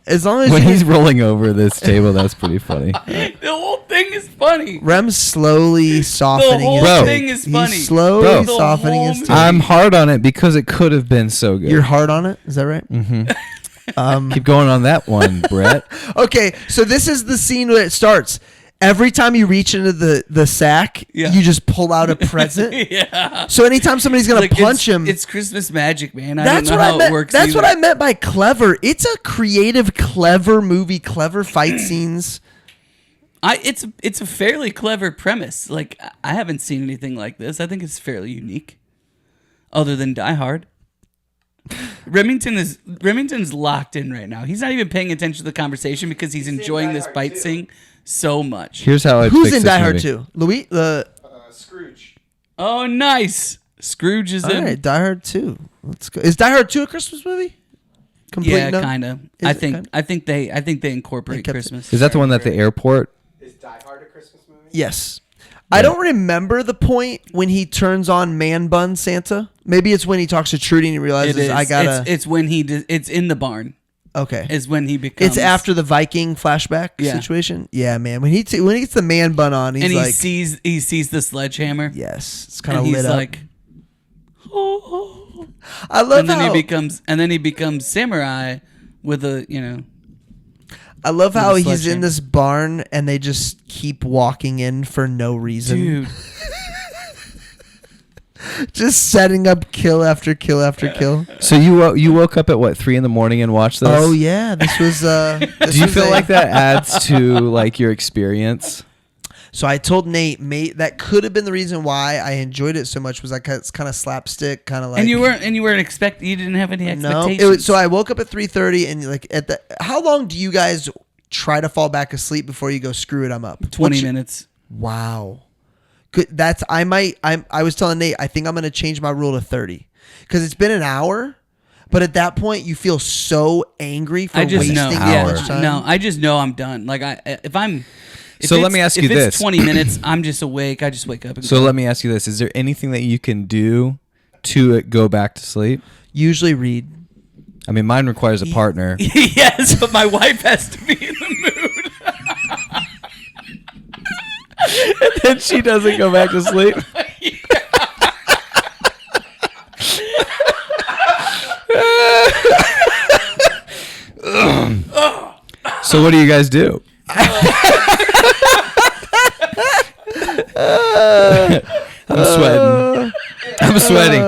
As long as When you he's rolling over this table, that's pretty funny. The whole thing is funny. Rem's slowly softening whole his Bro. take. thing is funny. He's slowly Bro. The softening whole his movie. take. I'm hard on it because it could have been so good. You're hard on it? Is that right? Mm-hmm. Keep going on that one, Brett. Okay, so this is the scene where it starts. Every time you reach into the sack, Yeah. you just pull out a present. Yeah. So anytime somebody's gonna Like, punch him, It's Christmas magic, man. I that's don't know what how I meant. it works. That's what either. I meant by clever. It's a creative, clever movie, clever fight scenes. It's a fairly clever premise. Like, I haven't seen anything like this. I think it's fairly unique. Other than Die Hard. Remington's locked in right now. He's not even paying attention to the conversation because he's enjoying this fight scene so much. Here's how I Who's fix in this Die Hard movie. 2? Louis? Scrooge. Oh, nice. Scrooge is All in. right, Die Hard 2. Let's go. Is Die Hard 2 a Christmas movie? Yeah, no? kind of. Is I it think kinda? I think they incorporate They kept it. Christmas. Is that the one at the airport? Is Die Hard a Christmas movie? Yes. I don't remember the point when he turns on Man Bun Santa. Maybe it's when he talks to Trudy and he It realizes is. I gotta. It's when it's in the barn. Okay. Is when he becomes. It's after the Viking flashback Yeah. situation. Yeah, man. When he gets the man bun on, he's and like, he sees the sledgehammer. yes, it's kind of And lit he's up. like, oh. I love And then how he becomes samurai with a I love how the he's in sledgehammer. this barn and they just keep walking in for no reason. Dude. Just setting up kill after kill after kill. So you woke up at what, 3 a.m. and watched this? Oh yeah, this was. Do you feel like that adds to like your experience? So I told Nate, mate, that could have been the reason why I enjoyed it so much. Was like it's kind of slapstick, kind of like. And you weren't expecting. You didn't have any No, expectations. so I woke up at 3:30 and like at the. How long do you guys try to fall back asleep before you go? Screw it, I'm up. 20 minutes. Wow. Good. That's I was telling Nate I think I'm gonna change my rule to 30 because it's been an hour, but at that point you feel so angry for I just wasting know. so Yeah, much time. no, I just know I'm done. Like So let me ask you if this. it's 20 minutes, I'm just awake. I just wake up. And So go. let me ask you this: is there anything that you can do to go back to sleep? Usually read. I mean, mine requires a partner. Yes, but my wife has to be in the mood. And then she doesn't go back to sleep. So what do you guys do? I'm sweating. I'm sweating.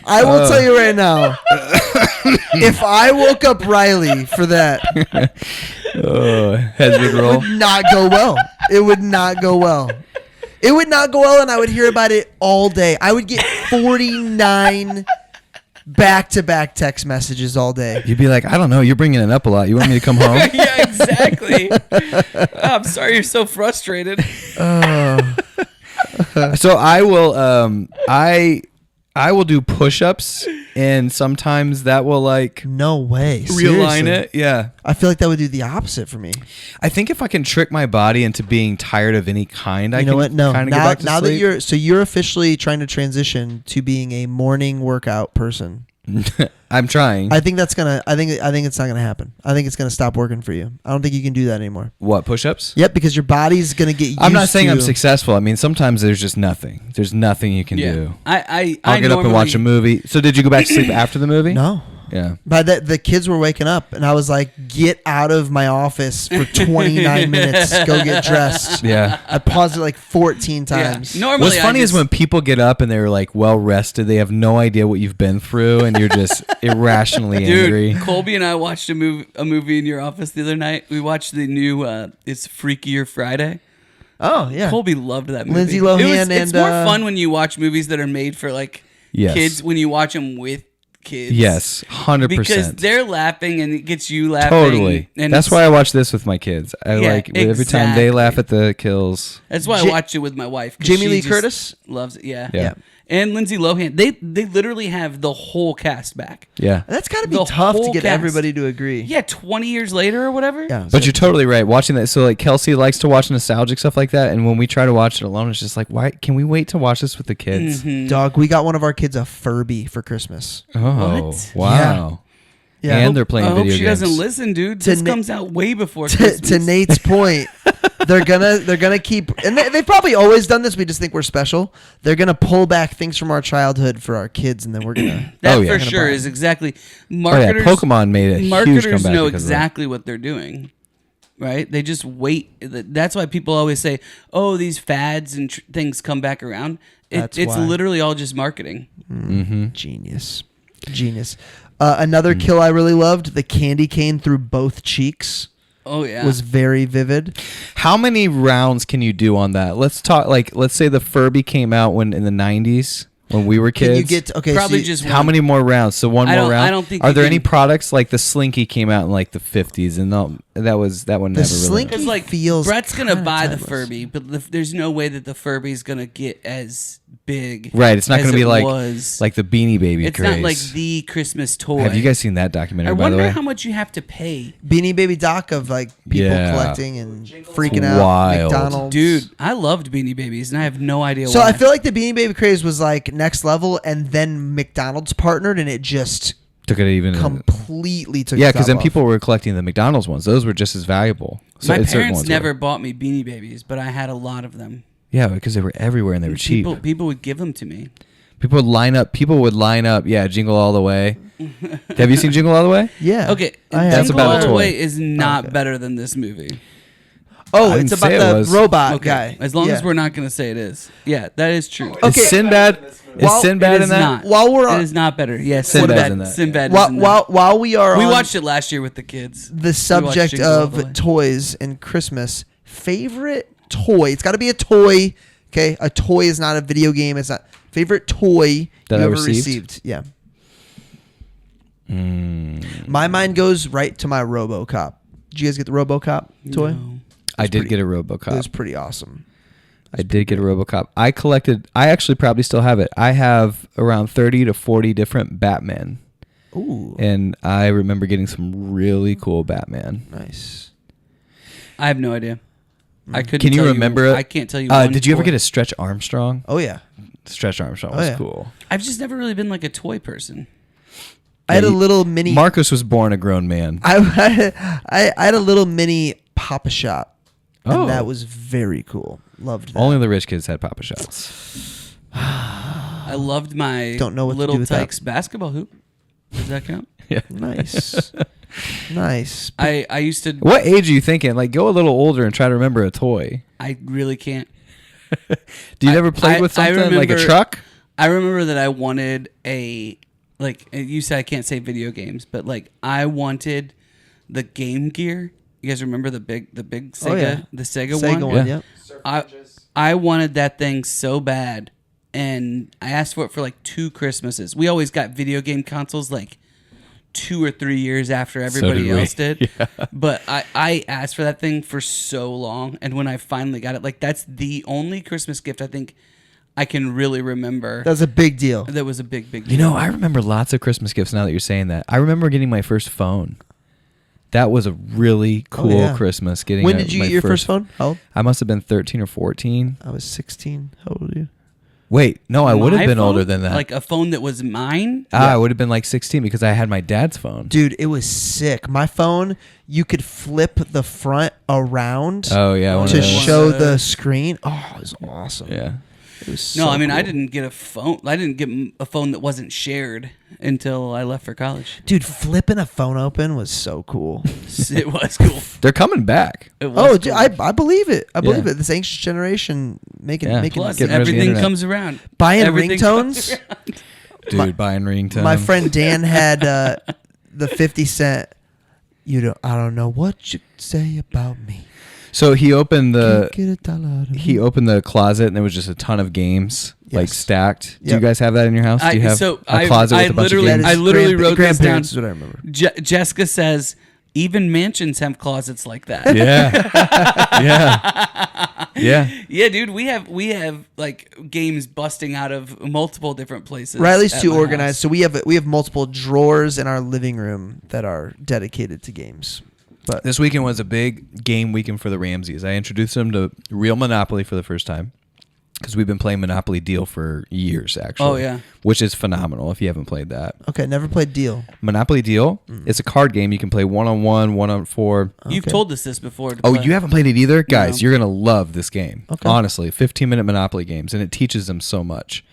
I will tell you right now. If I woke up Riley for that, Oh, heads would roll. not go well. It would not go well. It would not go well, and I would hear about it all day. I would get 49 back-to-back text messages all day. You'd be like, I don't know. You're bringing it up a lot. You want me to come home? Yeah, exactly. Oh, I'm sorry you're so frustrated. So I will. I will do push-ups, and sometimes that will like No way. realign Seriously. it. Yeah. I feel like that would do the opposite for me. I think if I can trick my body into being tired of any kind, I You know can what? No. kind of get Now, back to now sleep. that you're officially trying to transition to being a morning workout person. I'm trying. I think that's gonna. I think it's not gonna happen. I think it's gonna stop working for you. I don't think you can do that anymore. What, push-ups? Yep, because your body's gonna get used I'm not saying to, I'm successful. I mean, sometimes there's just nothing. There's nothing you can Yeah. do. I I'll get up and watch a movie. So did you go back to sleep after the movie? No. Yeah. By the kids were waking up, and I was like, "Get out of my office for 29 minutes. Go get dressed." Yeah. I paused it like 14 times. Yeah. Normally, What's funny is when people get up and they're like well rested, they have no idea what you've been through, and you're just irrationally angry. Dude, Colby and I watched a movie in your office the other night. We watched the new It's Freakier Friday. Oh yeah. Colby loved that movie. Lindsay Lohan It's and, more fun when you watch movies that are made for like Yes. kids. When you watch them with kids. Yes, 100%. Because they're laughing and it gets you laughing. Totally. And That's why I watch this with my kids. I Yeah, like every time they laugh at the kills. That's why I watched it with my wife. 'cause Jamie she Lee just Curtis? loves it. Yeah. Yeah. And Lindsay Lohan. They literally have the whole cast back. Yeah. That's got to be The tough to whole get cast. everybody to agree. Yeah, 20 years later or whatever. Yeah. But you're totally right. Watching that, so like Kelsey likes to watch nostalgic stuff like that, and when we try to watch it alone, it's just like, why can we wait to watch this with the kids? Mm-hmm. Dog, we got one of our kids a Furby for Christmas. Oh, What? wow! Yeah. And they're playing I hope video she games. doesn't listen, dude. To This Na- comes out way before To Christmas. Nate's point, they're gonna keep, and they've probably always done this. We just think we're special. They're gonna pull back things from our childhood for our kids, and then we're gonna. That Oh, yeah. for Gonna sure buy is exactly. Oh yeah, Marketers, Pokemon made a huge marketers comeback know because of that. exactly what they're doing, right? They just wait. That's why people always say, "Oh, these fads and things come back around." That's It's why. literally all just marketing. Genius. Another kill I really loved: the candy cane through both cheeks Oh yeah, was very vivid. How many rounds can you do on that? Let's talk. Like, let's say the Furby came out when in the '90s when we were kids. Can you get okay? probably so just How one. many more rounds? So one I more don't- round. I don't think Are you there can- any products like the Slinky came out in like the '50s, and that one The never really. Slinky Because like feels Brett's gonna kinda buy the timeless. Furby, but there's no way that the Furby's gonna get as big. Right, it's not as going to be it like was. the Beanie Baby It's craze. not like the Christmas toy. Have you guys seen that documentary? I by the wonder way, how much you have to pay, Beanie Baby doc of like people Yeah. collecting and freaking out. Wild. McDonald's, dude. I loved Beanie Babies, and I have no idea So why. I feel like the Beanie Baby craze was like next level, and then McDonald's partnered, and it just took it even. completely took. Yeah, the because top then off. people were collecting the McDonald's ones. Those were just as valuable. So My certain parents ones never were. bought me Beanie Babies, but I had a lot of them. Yeah, because they were everywhere and they were cheap. People would give them to me. People would line up. Yeah, Jingle All the Way. Have you seen Jingle All the Way? Yeah. Okay, I have. That's Jingle about a All the toy. Way is not Okay. better than this movie. Oh, I it's didn't about say it the was. robot Okay, guy. as long Yeah. as we're not going to say it is. Yeah, that is true. Okay. Is Sinbad? While- Is Sinbad It in is that? not. While we're it on- is not better. Yes, Sinbad's in that, Sinbad while, is in that. while we are We on watched it last year with the kids. the subject Jingle All the Way. of toys and Christmas, favorite toy. It's got to be a toy. Okay, a toy is not a video game. It's not favorite toy That you I ever received? Yeah. My mind goes right to my RoboCop. Did you guys get the RoboCop toy? No. I did pretty- get a It was RoboCop. pretty awesome. I did get a RoboCop. I actually probably still have it. I have around 30 to 40 different Batman. Ooh, And I remember getting some really cool Batman. nice. I have no idea. I couldn't. Can you tell remember it? I can't tell you. One Did you ever toy. get a Stretch Armstrong? Oh yeah, Stretch Armstrong Oh, was yeah. cool. I've just never really been like a toy person. I had a you- little mini. Marcus was born a grown man. I had a little mini Papa Shot, and Oh. that was very cool. Loved that. Only the rich kids had Papa Shots. I loved my Don't know what to Little do with that. Tykes basketball hoop. Does that count? Yeah. Nice, nice. I used to. What age are you thinking? Like, go a little older and try to remember a toy. I really can't. Do you never play with I something like a remember- truck? I remember that I wanted you said I can't say video games, but like I wanted the Game Gear. You guys remember the big Sega, Oh, yeah. the Sega Sega one? one. Yeah. Yep. Surf I ninjas. I wanted that thing so bad, and I asked for it for like 2 Christmases. We always got video game consoles like 2 or 3 years after everybody did we. else did. But I asked for that thing for so long, and when I finally got it, like that's the only Christmas gift I think I can really remember. That's a big deal. That was a big deal. You know, I remember lots of Christmas gifts now that you're saying that. I remember getting my first phone. That was a really cool yeah. Christmas. Getting When did you my get your first phone? How old? I must have been 13 or 14. I was 16. How old are you? Wait, no, I would have My been phone? older than that. Like a phone that was mine. I would have been like 16 because I had my dad's phone. Dude, it was sick. My phone, you could flip the front around Oh, yeah. one of to those. show the screen. Oh, it was awesome. Yeah. It was No, so I mean I cool. didn't get a phone. I didn't get a phone that wasn't shared until I left for college. Dude, flipping a phone open was so cool. It was cool. They're coming back. It was Oh, cool. dude, I believe it. I believe Yeah. it. This anxious generation making Yeah. making Plus, Getting rid of the everything internet. comes around. buying Everything comes ringtones. around. Dude, My- buying ringtones. My friend Dan had the 50 Cent. I don't know what you say about me. So he opened Can't get a dollar out of he me. opened the closet and there was just a ton of games like Yes. stacked. Do Yep. you guys have that in your house? Do you have a closet with a bunch of literally- games? I literally wrote this down. grandparents is what I remember. Jessica says even mansions have closets like that. Yeah. yeah. Yeah. Yeah, dude, we have like games busting out of multiple different places. Riley's at too my organized, house. so we have multiple drawers in our living room that are dedicated to games. But This weekend was a big game weekend for the Ramseys. I introduced them to real Monopoly for the first time because we've been playing Monopoly Deal for years, actually. Oh, yeah. Which is phenomenal if you haven't played that. okay, never played Deal. Monopoly Deal, it's a card game. You can play 1-on-1, 1-on-4. You've Okay. told us this before. to Oh, play. you haven't played it either? Guys, No. you're going to love this game. Okay. Honestly, 15-minute Monopoly games, and it teaches them so much.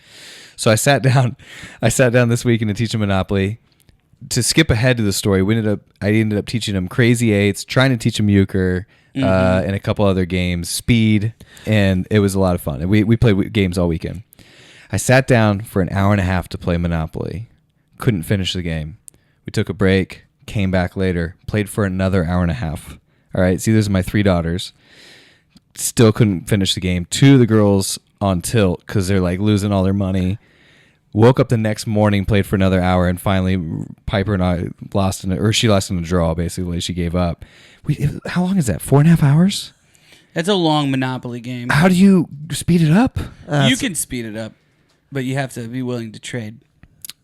So I sat down this weekend to teach them Monopoly. To skip ahead to the story, I ended up teaching them Crazy Eights, trying to teach them Euchre, and a couple other games, Speed, and it was a lot of fun. And we played games all weekend. I sat down for an hour and a half to play Monopoly. Couldn't finish the game. We took a break, came back later, played for another hour and a half. All right, see, those are my 3 daughters. Still couldn't finish the game. 2 of the girls on tilt because they're like losing all their money. Woke up the next morning, played for another hour, and finally Piper and I she lost in a draw. Basically, she gave up. How long is that? 4.5 hours? That's a long Monopoly game. How do you speed it up? You can speed it up, but you have to be willing to trade.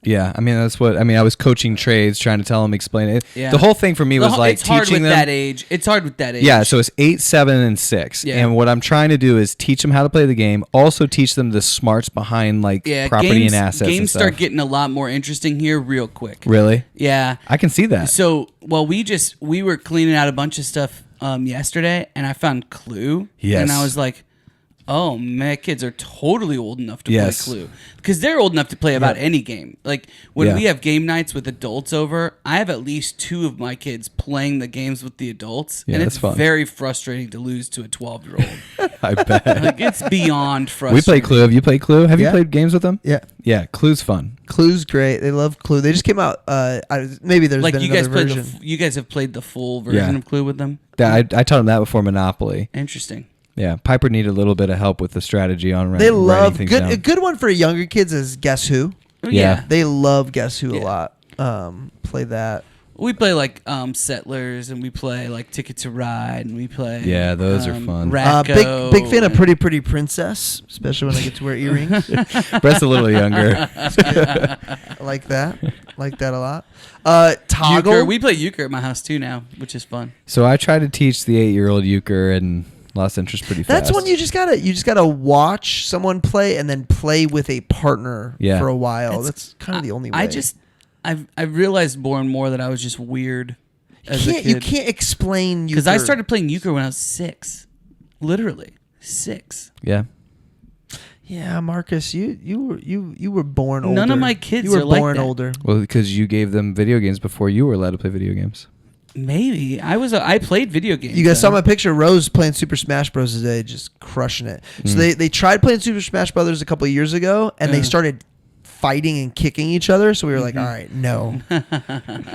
Yeah, I mean I was coaching trades, trying to tell them, explain it. Yeah. The whole thing for me was like it's hard teaching with them. that age. It's hard with that age. Yeah, so it's 8, 7, and 6. Yeah. And what I'm trying to do is teach them how to play the game. Also teach them the smarts behind like property games, and assets. Games and stuff. start getting a lot more interesting here real quick. Really? Yeah. I can see that. So, well, we were cleaning out a bunch of stuff yesterday, and I found Clue. Yes. And I was like, Oh, my kids are totally old enough to Yes. play Clue. Because they're old enough to play about any game. Like, when Yeah. we have game nights with adults over, I have at least 2 of my kids playing the games with the adults. Yeah, and that's it's fun. very frustrating to lose to a 12-year-old. I bet. Like, it's beyond We frustrating. play Clue. Have you played Clue? Have you Yeah. played games with them? Yeah. Yeah, Clue's fun. Clue's great. They love Clue. They just came out. Maybe there's Like, been you guys another played version. you guys have played the full version Yeah. of Clue with them? I taught them that before Monopoly. Interesting. Yeah, Piper needed a little bit of help with the strategy on They writing love things good. down. A good one for younger kids is Guess Who. Oh, Yeah. They love Guess Who a Yeah. lot. Play that. We play like Settlers, and we play like Ticket to Ride, and we play Yeah, those are fun. Racco, Big fan of and- Pretty Pretty Princess, especially when I get to wear earrings. Brett's a little younger. I like that. Like that a lot. Toggle. Euchre. We play euchre at my house too now, which is fun. So I try to teach the 8-year-old euchre and lost interest pretty fast. That's when you just gotta watch someone play and then play with a partner Yeah. for a while. It's- That's kind of the only way. I realized more and more that I was just weird as a you kid. can't explain Because I euchre. started playing euchre when I was 6, literally 6. Yeah. Yeah, Marcus, you were born older. None of my kids you were are like born that. older. Well, because you gave them video games before you were allowed to play video games. Maybe I played video games. You guys though. saw my picture. Rose playing Super Smash Bros. Today, just crushing it. So they tried playing Super Smash Brothers a couple of years ago, and they started fighting and kicking each other. So we were like, all right, no.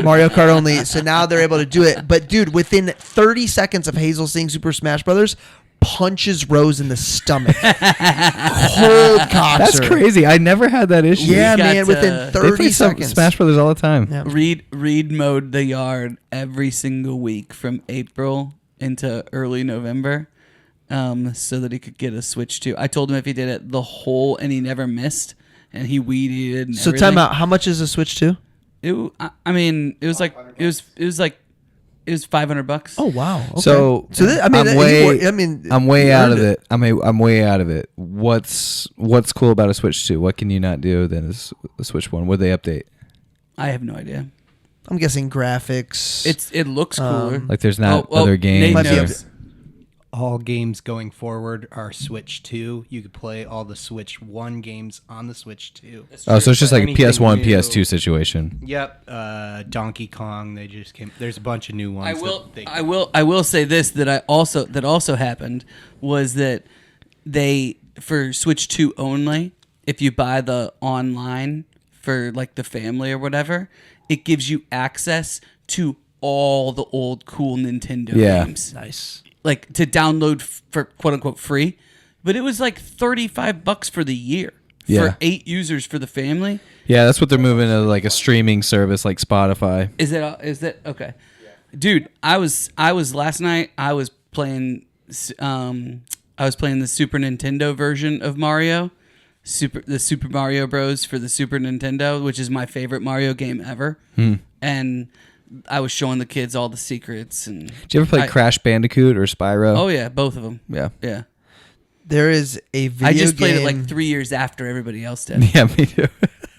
Mario Kart only. So now they're able to do it. But dude, within 30 seconds of Hazel seeing Super Smash Brothers, punches Rose in the stomach. Cold coxer. That's crazy. I never had that issue. Yeah, We got, man. Within they They 30 play seconds. Smash Brothers all the time. Yeah. Reed mowed the yard every single week from April into early November, so that he could get a Switch 2. I told him if he did it the whole and he never missed, and he weed eated. And So everything. time out. How much is a Switch 2? I mean, it was like it was $500. Oh wow. Okay. So I mean, I'm way out of it. I'm way out of it. What's cool about a Switch 2? What can you not do than a Switch 1? Would they update? I have no idea. I'm guessing graphics. It looks cooler. Like there's not Oh, other Nate games. Might be or- knows. All games going forward are Switch 2. You could play all the Switch 1 games on the Switch 2. Oh, so it's just like a Anything PS1, new. PS2 situation. Yep. Donkey Kong. They just came. There's a bunch of new ones. I will say this that also happened was that they for Switch 2 only, if you buy the online for like the family or whatever, it gives you access to all the old cool Nintendo games. nice. Like to download for quote unquote free, but it was like $35 for the year Yeah. for 8 users for the family. Yeah, that's what they're moving to, like a streaming service like Spotify. Is that okay? Dude, I was last night. I was playing the Super Nintendo version of Mario, the Super Mario Bros. For the Super Nintendo, which is my favorite Mario game ever. And I was showing the kids all the secrets. And Did you ever play Crash Bandicoot or Spyro? Oh yeah, both of them. Yeah. Yeah. There is a video I just played it game- like 3 years after everybody else did. Yeah, me too.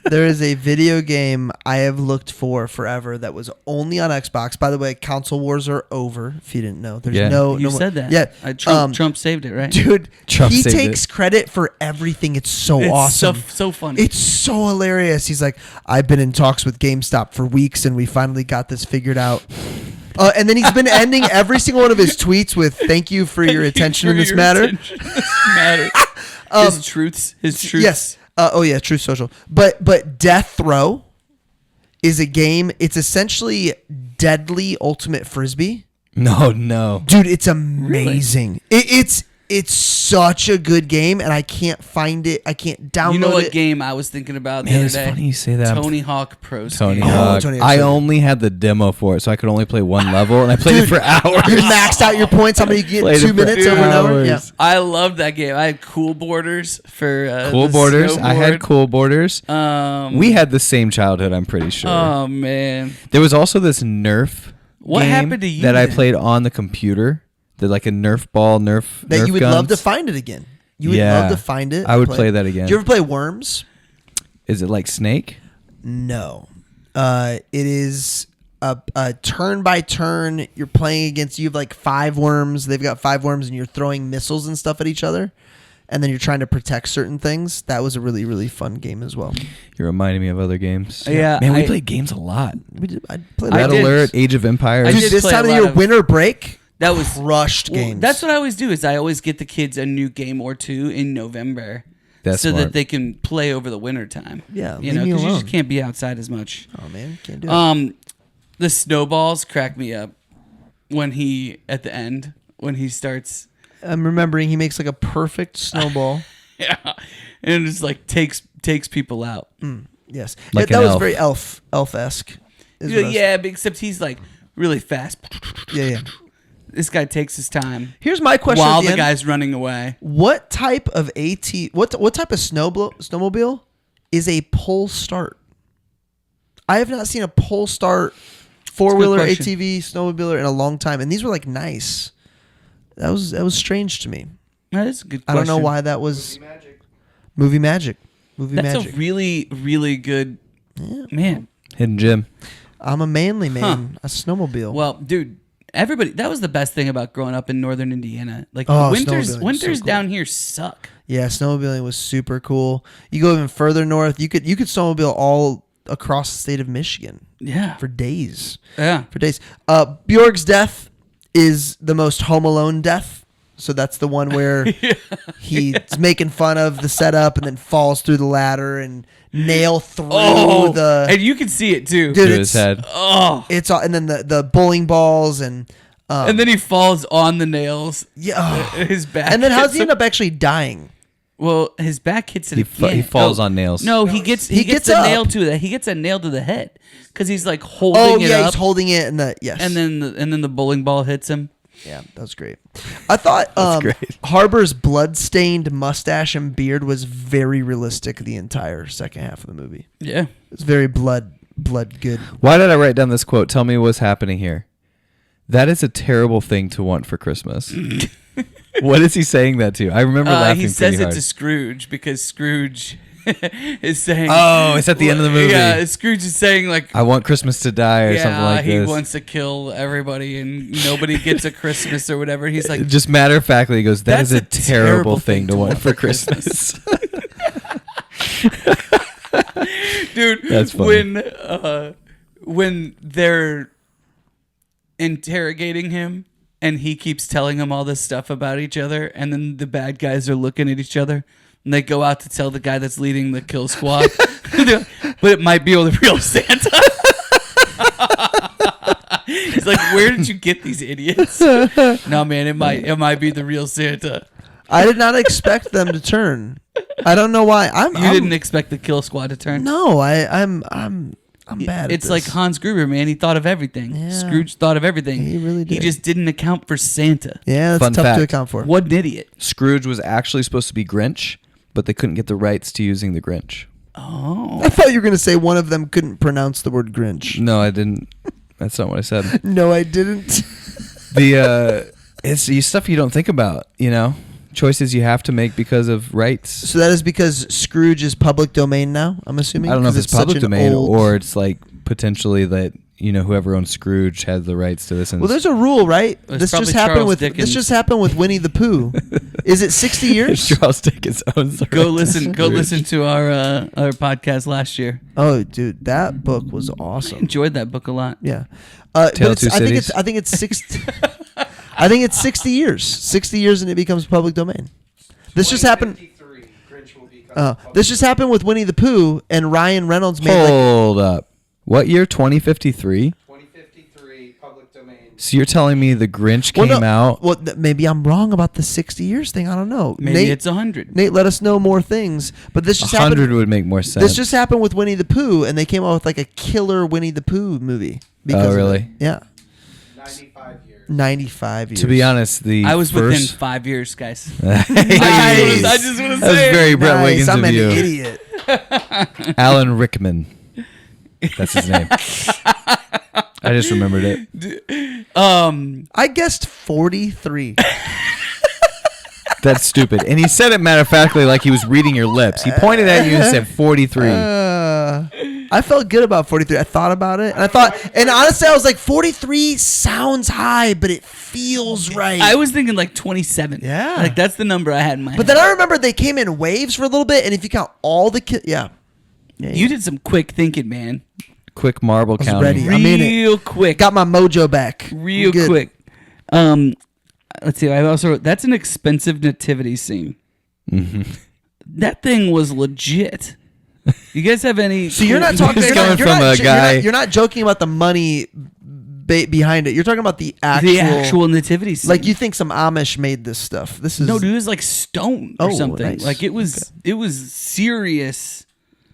There is a video game I have looked for forever that was only on Xbox. By the way, console wars are over. If you didn't know, there's Yeah. no. You no said that. Yeah, Trump saved it, right? dude. Trump he saved takes credit for everything. It's so It's awesome. so funny. It's so hilarious. He's like, I've been in talks with GameStop for weeks, and we finally got this figured out. And then he's been ending every single one of his tweets with "Thank you for your attention in this matter." His truths. Yes. Truth Social. But Death Row is a game. It's essentially Deadly Ultimate Frisbee. No. Dude, it's amazing. It's such a good game, and I can't find it. I can't download it. You know what game I was thinking about the Man, other it's day? funny you say that. Tony Hawk Pro Tony Skater. Hawk. Tony Hawk's I so good. only had the demo for it, so I could only play one level, and I played it for hours. You maxed out your points. How many you get? Played it 2 for minutes over an hour. hours. Yeah. I loved that game. I had Cool Borders for Cool the Borders. I had snowboard. Cool Borders. Um, We had the same childhood, I'm pretty sure. Oh man, There was also this Nerf What game happened to you that I then? played on the computer. That like a Nerf ball, Nerf That Nerf you would guns. love to find it again. You would Yeah. love to find it. I would play that again. Did you ever play Worms? Is it like Snake? No. It is a turn by turn. You're playing against. You have like 5 worms. They've got 5 worms, and you're throwing missiles and stuff at each other. and then you're trying to protect certain things. That was a really, really fun game as well. You're reminding me of other games. Yeah, Man, we played games a lot. I played I Red did. Alert, Age of Empires. I Dude, did this play time a of lot year, of- winter break, That was crushed well, games. that's what I always do. Is I always get the kids a new game or two in November, That's so smart. that they can play over the winter time. Yeah, you leave know, me because you just alone. can't be outside as much. Oh, man. Can't do it. The snowballs crack me up when he at the end when he starts. I'm remembering he makes like a perfect snowball. Yeah, and it's like takes people out. Yes. Like that an was elf. very elf-esque. Yeah, but except he's like really fast. Yeah. This guy takes his time Here's my question. while at the the end. guy's running away. What type of what type of snowmobile is a pull start? I have not seen a pull start four-wheeler That's a good ATV snowmobiler in a long time, and these were like nice. That was strange to me. That is a good I question. don't know why that was movie magic. That's magic. a really, really good man. Hidden Gem. I'm a manly man. A snowmobile. Well, dude, everybody, that was the best thing about growing up in northern Indiana. Like Oh, winters snowmobiling was so cool. down here suck. Yeah, snowmobiling was super cool. You go even further north, you could snowmobile all across the state of Michigan Yeah. for days. Yeah. For days. Bjorg's death is the most Home Alone death. So that's the one where he's making fun of the setup and then falls through the ladder and nail through the and you can see it too. Dude, To it's his head. Oh. it's all, and then the bowling balls and And then he falls on the nails. yeah. His back. And then how's hits he him. end up actually dying? Well, his back hits it He again. falls on nails. No, he gets He gets gets a up. nail to the he gets a nail to the head because he's like holding Oh it yeah, up, he's holding it and and then the bowling ball hits him. yeah, that was great. I thought great. Harbour's blood-stained mustache and beard was very realistic the entire second half of the movie. Yeah. It's very blood good. Why did I write down this quote? Tell me what's happening here. That is a terrible thing to want for Christmas. What is he saying that to? I remember laughing He says pretty it hard. to Scrooge because Scrooge is saying, Oh, it's at the end of the movie. Yeah, Scrooge is saying like, I want Christmas to die or something like he this. wants to kill everybody and nobody gets a Christmas or whatever. He's like, Just matter of factly, he goes, that is That's a a terrible thing to want for Christmas. dude, That's funny. when they're interrogating him and he keeps telling them all this stuff about each other, and then the bad guys are looking at each other and they go out to tell the guy that's leading the kill squad, but it might be the real Santa. He's like, where did you get these idiots? No, man, it might be the real Santa. I did not expect them to turn. I don't know why. You didn't expect the kill squad to turn. No, I'm bad. It's at like this. Hans Gruber, man. He thought of everything. Yeah. Scrooge thought of everything. He really He did. just didn't account for Santa. Yeah, that's Fun tough fact. to account for. What an idiot. Scrooge was actually supposed to be Grinch, but they couldn't get the rights to using the Grinch. Oh. I thought you were going to say one of them couldn't pronounce the word Grinch. No, I didn't. That's not what I said. No, I didn't. It's stuff you don't think about, you know? Choices you have to make because of rights. So that is because Scrooge is public domain now, I'm assuming? I don't know if 'Cause it's public such an domain old- or it's like potentially that, you know, whoever owns Scrooge has the rights to this. And Well, there's a rule, right? It's This probably just happened Charles with Dickens. Winnie the Pooh. Is it 60 years? Charles Dickens owns the Go rights to listen. Go Scrooge. listen to our podcast last year. Oh, dude, that book was awesome. Enjoyed that book a lot. Yeah. Tale of Two I think Cities? I think it's 60 I think it's 60 years. 60 years and it becomes public domain. This just happened. This just happened with Winnie the Pooh, and Ryan Reynolds made like Hold up. What year? 2053? 2053, public domain. So you're telling me the Grinch came out? Well, maybe I'm wrong about the 60 years thing. I don't know. Maybe Nate, it's 100. Nate, let us know more things. But this just 100 happened. would make more sense. This just happened with Winnie the Pooh, and they came out with like a killer Winnie the Pooh movie. Oh, of really? it. Yeah. 95 years. 95 years. To be honest, the I was within first... 5 years, guys. Nice. I just want to That was say. very Brett Nice, Wiggins I'm of an you. idiot. Alan Rickman. That's his name. I just remembered it. I guessed 43. That's stupid. And he said it matter of factly like he was reading your lips. He pointed at you and said 43. I felt good about 43. I thought about it, and and honestly, I was like, 43 sounds high, but it feels right. I was thinking like 27. Yeah. Like that's the number I had in my head. But then I remember they came in waves for a little bit, and if you count all the kids, yeah. You did some quick thinking, man. Quick marble I was counting. ready. I'm in it. Real quick. Got my mojo back. Real Good. quick. Let's see. I also wrote, that's an expensive nativity scene. Mm-hmm. That thing was legit. You guys have any? So you're not talking. It's You're not, coming you're from not, a guy- You're not joking about the money behind it. You're talking about the actual nativity scene. Like you think some Amish made this stuff? This is no, dude. It was like stone or Oh, something. nice. Like it was serious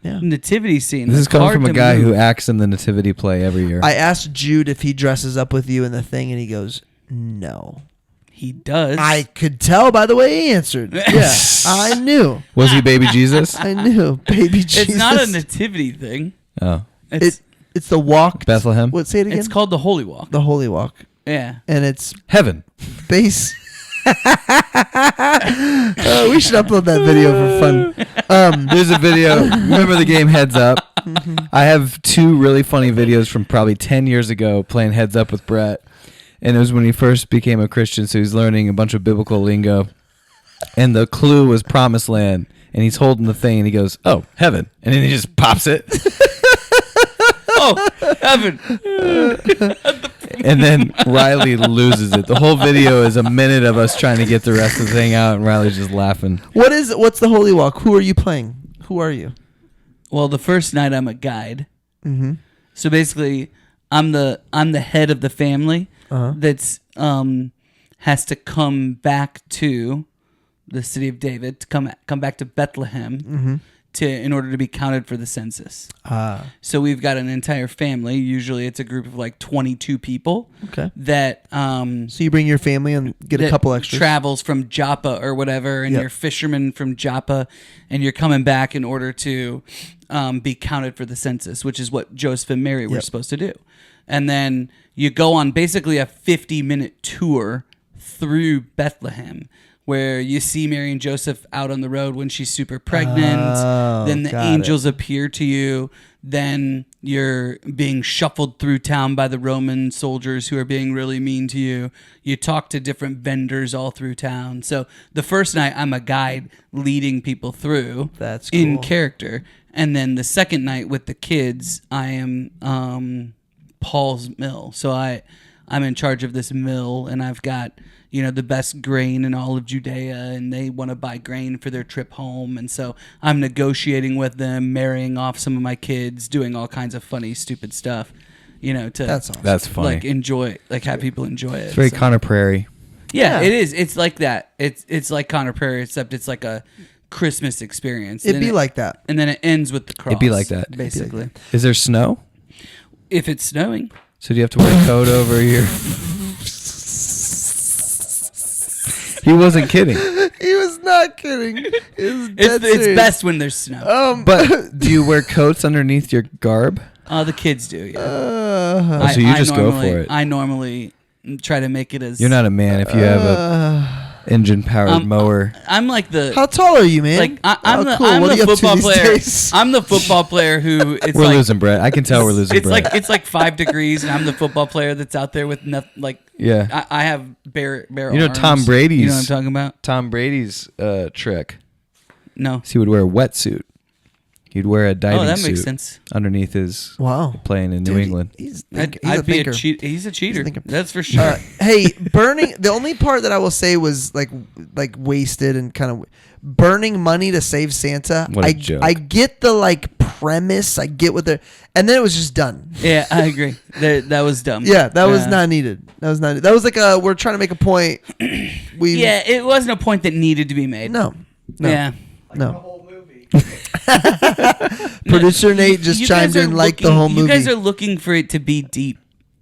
Yeah. nativity scene. This is Like, coming hard from a to guy move. who acts in the nativity play every year. I asked Jude if he dresses up with you in the thing, and he goes, "No." He does. I could tell by the way he answered. Yeah, I knew. Was he baby Jesus? I knew, baby Jesus. It's not a nativity thing. Oh, It's the walk. Bethlehem? What? Say it again. It's called the Holy Walk. the Holy Walk, Yeah. and it's heaven. base. We should upload that video for fun. There's a video. Remember the game Heads Up? I have two really funny videos from probably 10 years ago playing Heads Up with Brett. And it was when he first became a Christian, so he's learning a bunch of biblical lingo. And the clue was Promised Land. And he's holding the thing, and he goes, "Oh, heaven." And then he just pops it. Oh, heaven. And then Riley loses it. The whole video is a minute of us trying to get the rest of the thing out, and Riley's just laughing. What's the Holy Walk? Who are you playing? Who are you? Well, the first night I'm a guide. Mm-hmm. So basically, I'm the head of the family that's has to come back to the city of David, to come back to Bethlehem in order to be counted for the census. So we've got an entire family. Usually, it's a group of like 22 people. Okay. That So you bring your family and get a that couple extras. travels from Joppa or whatever, and Yep. you're fishermen from Joppa, and you're coming back in order to be counted for the census, which is what Joseph and Mary were Yep. supposed to do. And then you go on basically a 50-minute tour through Bethlehem, where you see Mary and Joseph out on the road when she's super pregnant. Oh, Then the got angels appear to you. Then you're being shuffled through town by the Roman soldiers who are being really mean to you. You talk to different vendors all through town. So the first night, I'm a guide leading people through. That's in cool. character. And then the second night with the kids, I am Paul's mill. So I'm in charge of this mill, and I've got the best grain in all of Judea, and they want to buy grain for their trip home. And so I'm negotiating with them, marrying off some of my kids, doing all kinds of funny, stupid stuff, to That's awesome. That's funny. have people enjoy it. It's very So- Connor Prairie. yeah, Yeah. it is. It's like that. It's like Connor Prairie, except it's like a Christmas experience. It'd And be then like that. and then it ends with the cross. It'd be like that. basically. Is there snow? If it's snowing, So do you have to wear a coat over your... He wasn't kidding. He was not kidding. It was dead it's serious. best when there's snow. But do you wear coats underneath your garb? The kids do. Yeah. Oh, so you just go for it. I normally try to make it as You're not a man if you have a engine-powered mower. I'm like the How tall are you, man? like I'm the cool. I'm What are the you up to football these player. days? I'm the football player who it's We're like losing Brett. I can tell we're losing it's Brett. like it's like 5 degrees, and I'm the football player that's out there with nothing. Like Yeah. I have bare You know arms. Tom Brady's- You know what I'm talking about? Tom Brady's trick No. is he would wear a wetsuit. He'd wear a diving Oh, that suit makes sense. underneath his Wow. playing in New Dude, England. He's I'd a be a thinker. cheat. He's a cheater. thinker. That's for sure. Hey, burning. The only part that I will say was like wasted and kind of burning money to save Santa. What a joke. I get the like premise. I get what they're, and then it was just done. Yeah, I agree. That was dumb. Yeah, that was not needed. That was not. That was like we're trying to make a point. Yeah, it wasn't a point that needed to be made. No. Yeah. No. Producer Nate just You chimed guys are in like the looking- whole movie. You guys are looking for it to be deep.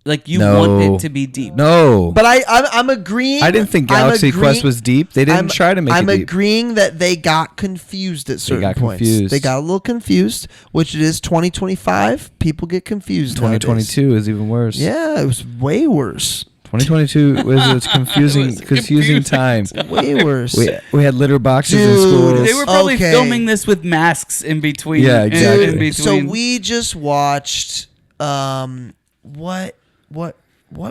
Like you No. want it to be deep. No. But I'm agreeing. I didn't think I'm Galaxy Quest agreeing- was deep. They didn't try to make I'm it deep. agreeing that they got confused at certain got points. confused. They got a little confused, which it is 2025. People get confused. 2022 is even worse. Nowadays. Yeah, it was way worse. 2022 was a confusing time. Way worse. We had litter boxes in Dude, schools. They were probably Okay. filming this with masks in between. Yeah, exactly. In between. So we just watched what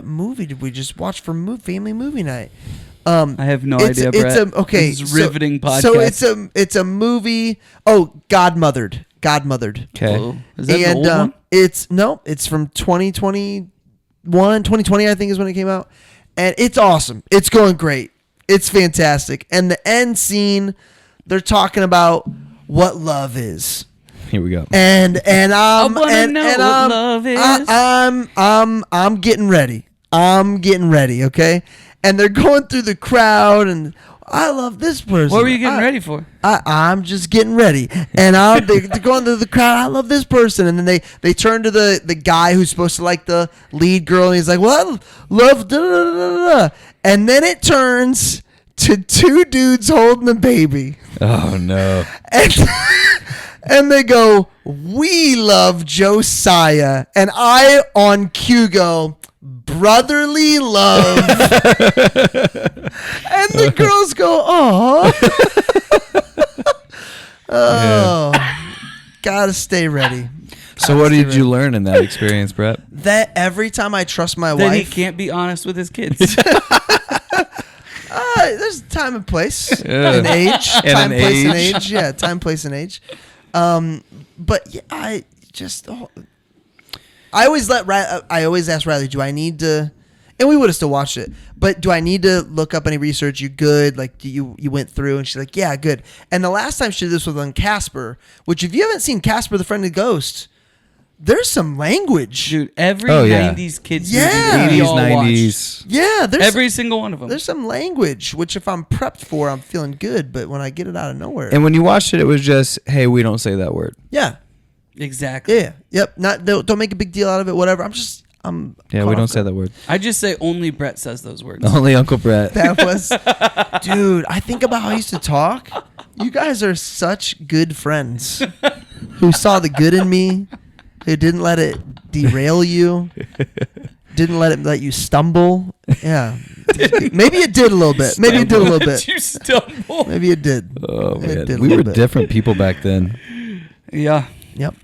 movie did we just watch for family movie night? I have no idea, Brett. Okay, This is riveting podcast. So it's a movie. Oh, Godmothered. Okay. Oh, is that an old one? It's from 2020 I think is when it came out, and it's awesome. It's going great. It's fantastic. And the end scene, they're talking about what love is. Here we go. And I wanna know what love is. I'm getting ready. Okay, and they're going through the crowd, and I love this person. What were you getting ready for? I'm just getting ready, and they're going through the crowd. I love this person, and then they turn to the guy who's supposed to like the lead girl, and he's like, "Well, I love da da da da da," and then it turns to two dudes holding a baby. Oh no. And they go, "We love Josiah," and I on cue go, "Brotherly love," and the girls go, "Oh, oh, gotta stay ready." So what did you learn in that experience, Brett? That every time I trust my That he wife, can't be honest with his kids. there's time and place and age, And time, an place, and age. age. Yeah, time, place, and age. But yeah, I always ask Riley, do I need to? And we would have still watched it, but do I need to look up any research? You good? Like you went through, and she's like, yeah, good. And the last time she did this was on Casper, which if you haven't seen Casper the Friendly Ghost, there's some language. Dude, every Oh, yeah. 90s kids Yeah. movie that we 80s, all watched. 90s. Yeah, there's Every single one of them. there's some language, which if I'm prepped for, I'm feeling good. But when I get it out of nowhere, And when you watched it, it was just, hey, we don't say that word. yeah, Exactly. yeah, yep. Don't make a big deal out of it. Whatever. I'm Yeah, we don't say that word. I just say only Brett says those words. Only Uncle Brett. That was, dude. I think about how I used to talk. You guys are such good friends who saw the good in me, who didn't let it derail you, didn't let you stumble. Yeah, maybe it did a little bit. Maybe it did a little bit. You stumble. Maybe it did. Oh, It man. did a We little were bit. different people back then. Yeah. Yep.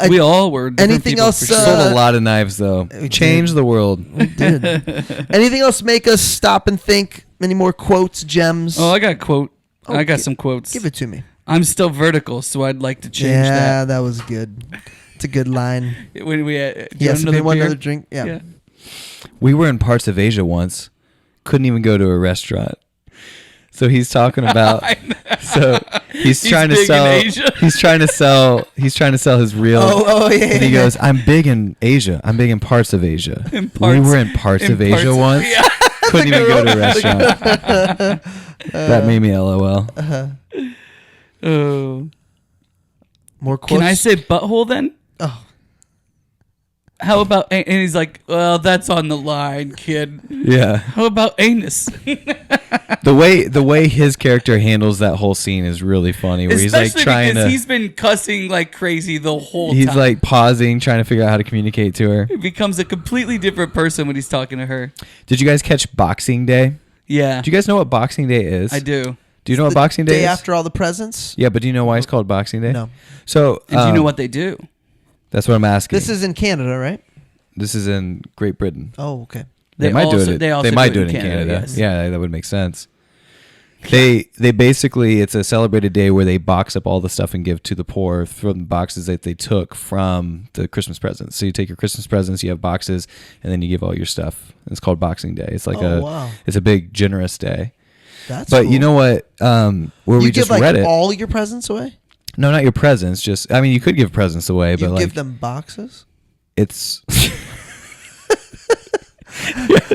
We all were. different anything people else, for sure. Sold a lot of knives, though. We Changed the world. did. Anything else make us stop and think? Any more quotes, gems? Oh, I got a quote. Oh, I got some quotes. Give it to me. I'm still vertical, so I'd like to change Yeah, that was good. It's a good line. that. When we do you Yes, want if you want beer? another drink. Yeah. We were in parts of Asia once. Couldn't even go to a restaurant. So he's talking about. So he's trying to big in sell. Asia. He's trying to sell. He's trying to sell his real. Oh yeah. And he goes, "I'm big in Asia. I'm big in parts of Asia. In we parts- were in parts in of Asia parts of- once. yeah. Couldn't even go to a restaurant. That made me LOL. Oh. More quotes. Can I say butthole then? Oh, How about and he's like, well, that's on the line, kid. Yeah. How about anus? The way his character handles that whole scene is really funny. Where he's like Especially trying because to. he's been cussing like crazy the whole He's time. like pausing, trying to figure out how to communicate to her. He becomes a completely different person when he's talking to her. Did you guys catch Boxing Day? Yeah, Do you guys know what Boxing Day is? I do. Do you know what the Boxing Day day is? after all the presents? Yeah, but do you know why it's called Boxing Day? No. So, And do you know what they do? That's what I'm asking. This is in Canada, right? This is in Great Britain. Oh, okay. They might do it. They also might do it in Canada. yes. Yeah, that would make sense. They basically, it's a celebrated day where they box up all the stuff and give to the poor from the boxes that they took from the Christmas presents. So you take your Christmas presents, you have boxes, and then you give all your stuff. It's called Boxing Day. It's like wow. it's a big generous day. That's But cool. you know what? Where you we give just read it. all your presents away? No, not your presents. Just I mean, you could give presents away, You but like give them boxes? it's.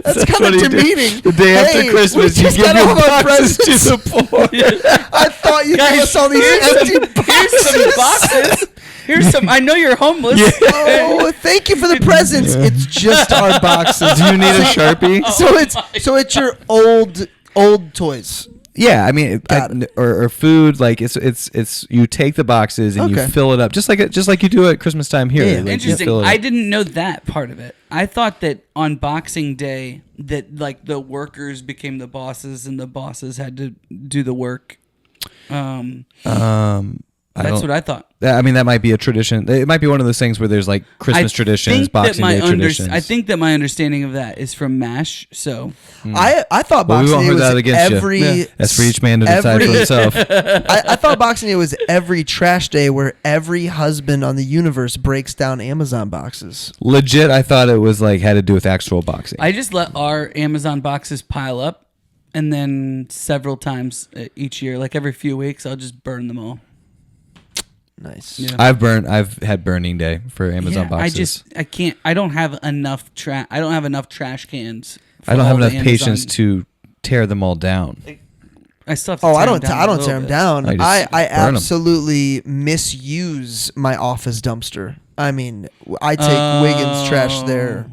That's kind what of he did. demeaning. The day after Hey, Christmas, we you just give got your all our boxes to presents. the poor. I thought you gave us all these empty Here's some boxes. Here's some. I know you're homeless. Oh, thank you for the presents. It's just our boxes. Do you need a Sharpie? So it's your old toys. Yeah, I mean, or food. Like it's you take the boxes and you fill it up just like you do at Christmas time here. Yeah. Like, Interesting. I didn't know that part of it. I thought that on Boxing Day that like the workers became the bosses and the bosses had to do the work. That's what I thought. I mean, that might be a tradition. It might be one of those things where there's like Christmas traditions, Boxing Day traditions. I think that my understanding of that is from MASH. So I thought Well, we Boxing won't Day hold was that against you. every. That's for each man to decide for himself. I thought Boxing Day was every trash day where every husband on the universe breaks down Amazon boxes. Legit, I thought it was like had to do with actual boxing. I just let our Amazon boxes pile up, and then several times each year, like every few weeks, I'll just burn them all. Nice. Yeah. I've had burning day for Amazon boxes. I can't. I don't have enough trash. I don't have enough trash cans. I don't have enough Amazon. patience to tear them all down. I still have to I tear don't. them down I a don't little tear them bit. down. I I just burn 'em. absolutely misuse my office dumpster. I mean, I take Wiggins trash there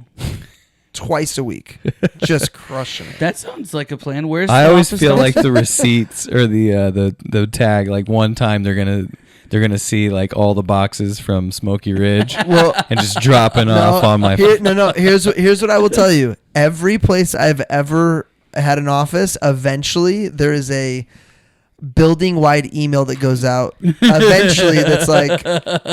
twice a week, just crushing it. That sounds like a plan. Where's I the always office feel dumpster? like the receipts or the tag. Like one time they're gonna see like all the boxes from Smoky Ridge, and just dropping off on my. Here's what I will tell you. Every place I've ever had an office, eventually there is a building-wide email that goes out. Eventually, that's like,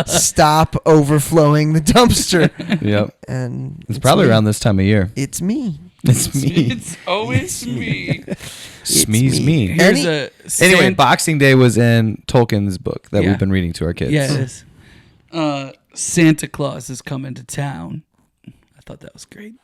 stop overflowing the dumpster. Yep, And it's probably me. around this time of year. It's me. It's me. It's always me. Smee's me. Here's Anyway, Boxing Day was in Tolkien's book that we've been reading to our kids. Yeah, it is. Santa Claus is coming to town. I thought that was great.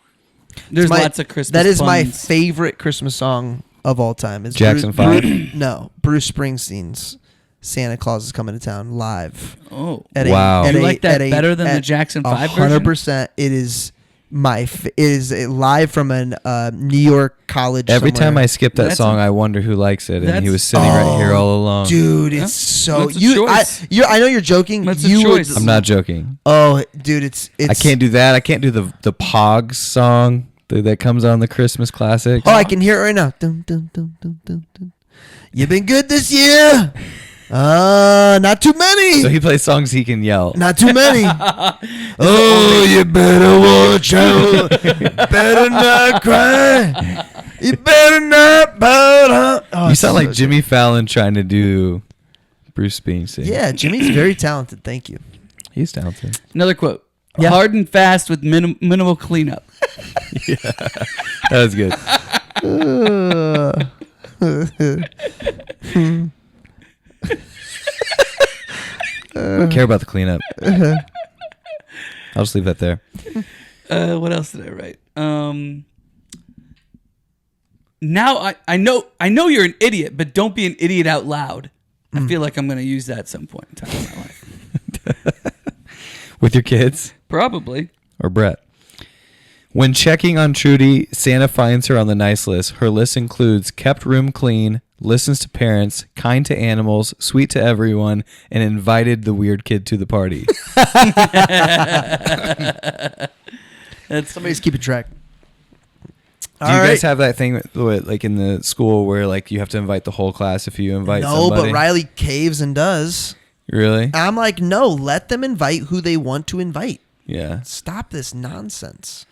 There's lots of Christmas. That is puns. my favorite Christmas song of all time. Is Jackson 5? No, Bruce Springsteen's "Santa Claus is Coming to Town" live. Oh, Wow. You like that better than the Jackson 5 version? 100%. It is it is live from a New York college. Every somewhere. time I skip that That's song, I wonder who likes it, and he was sitting right here all alone. Dude, it's so That's a choice. I know you're joking. That's a you would- choice. I'm not joking. Oh, dude, it's I can't do that. I can't do the Pogs song that comes on the Christmas classic. Oh, I can hear it right now. Dun, dun, dun, dun, dun, dun. You've been good this year. Not too many. So he plays songs he can yell. Not too many. Oh, you better watch out. Better not cry. You better not bow down. Oh, You sound so like Jimmy Fallon trying to do Bruce Springsteen. Yeah, Jimmy's very talented. Thank you. He's talented. Another quote. Yeah. Hard and fast with minimal cleanup. That was good. I don't care about the cleanup. I'll just leave that there. What else did I write? Now I know you're an idiot, but don't be an idiot out loud. I feel like I'm going to use that at some point in time in my life. With your kids Probably. or Brett? When checking on Trudy, Santa finds her on the nice list. Her list includes kept room clean, listens to parents, kind to animals, sweet to everyone, and invited the weird kid to the party. Somebody's keeping track. Do you guys have that thing with, like in the school where like you have to invite the whole class if you invite No, somebody? but Riley caves and does. Really? I'm like, no, let them invite who they want to invite. Yeah. Stop this nonsense.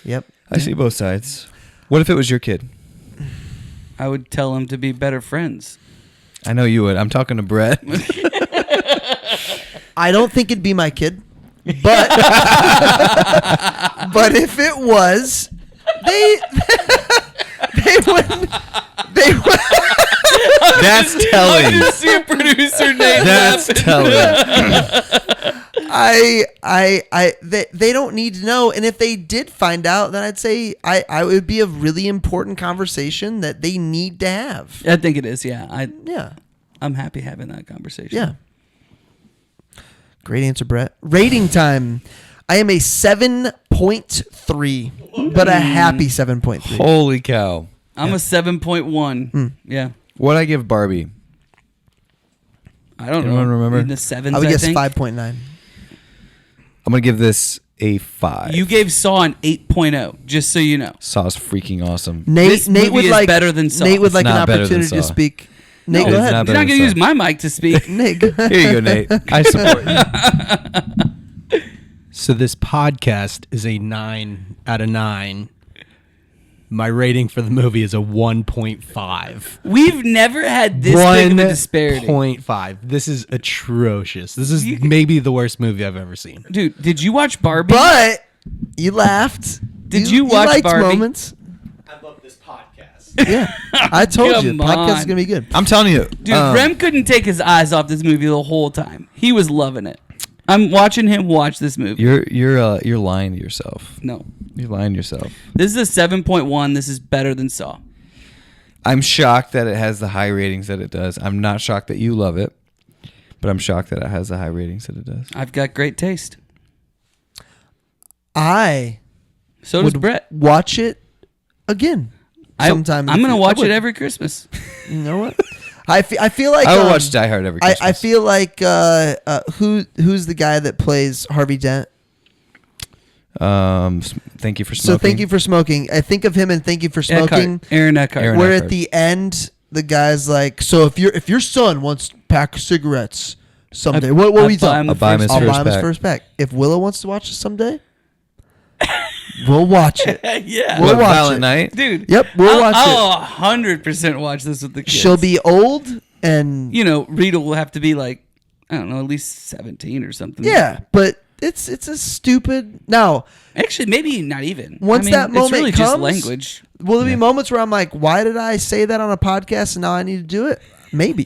Yep. I see both sides. What if it was your kid? I would tell him to be better friends. I know you would. I'm talking to Brett. I don't think it'd be my kid, but but if it was, they would. That's telling. just see a producer name. That's telling. They don't need to know, and if they did find out, then I'd say I would be a really important conversation that they need to have. I think it is. Yeah. Yeah. I'm happy having that conversation. Yeah. Great answer, Brett. Rating time. I am a 7.3, but a happy 7.3. Holy cow. I'm a 7.1. Yeah. What'd I give Barbie? I don't Anyone know. remember? In the sevens, I would guess think. 5.9. I'm going to give this a 5. You gave Saw an 8.0, just so you know. Saw's freaking awesome. This movie is better than Saw. Nate would like It's an not better than opportunity to Saw. speak. Nate, No, go it's ahead. not You're not going to use my mic to speak. Nate, go ahead. Here you go, Nate. I support you. So this podcast is a 9 out of 9. My rating for the movie is a 1.5. We've never had this big of a disparity. 1.5. This is atrocious. This is maybe the worst movie I've ever seen. Dude, did you watch Barbie? But you laughed. Did you watch liked Barbie? moments. I love this podcast. Yeah, I told you, Come podcast is on. gonna be good. I'm telling you. Dude, Rem couldn't take his eyes off this movie the whole time. He was loving it. I'm watching him watch this movie. You're lying to yourself. No. You're lying to yourself. This is a 7.1. This is better than Saw. I'm shocked that it has the high ratings that it does. I'm not shocked that you love it, but I'm shocked that it has the high ratings that it does. I've got great taste. So does Brett. Watch it again sometime. I'm going to watch I would. it every Christmas. You know what? I feel like I would watch Die Hard every Christmas. I feel like who's the guy that plays Harvey Dent? Thank you for smoking. So thank you for smoking. I think of him and thank you for smoking. Aaron Eckhart. Where Eckhart. at the end the guy's like, so if your son wants a pack of cigarettes someday, what were we talking? I'll buy him his I'll first buy him his pack. first pack. If Willow wants to watch it someday, we'll watch it. Yeah. We'll What, watch Violent it. Night? Dude. Yep, we'll watch it. I'll 100% watch this with the kids. She'll be old and You know, Rita will have to be like, I don't know, at least 17 or something. yeah, but it's a stupid. Now, Actually, maybe not even. Once that moment it's really just comes, language. will there be moments where I'm like, why did I say that on a podcast and now I need to do it? Maybe.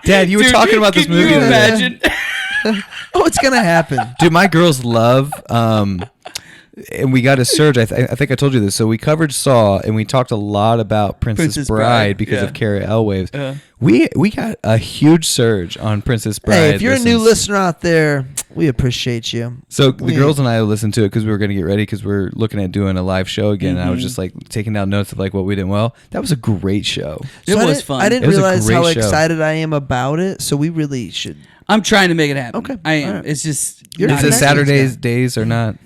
Dad, you were Dude, talking about this can movie. you the other day. imagine? Oh, it's gonna happen. Dude, my girls love, and we got a surge. I think I told you this. So we covered Saw, and we talked a lot about Princess Bride because yeah. of Carrie Elwaves. Yeah. We got a huge surge on Princess Bride. Hey, if you're a new listens. listener out there, we appreciate you. So the girls and I listened to it because we were going to get ready because we're looking at doing a live show again. And I was just like taking down notes of like what we did well. That was a great show. It I was didn't- fun. I didn't It was a realize great how show. excited I am about it, so we really should. I'm trying to make it happen. Okay, I am. all right. It's just You're not It's the next Saturdays week's days or not.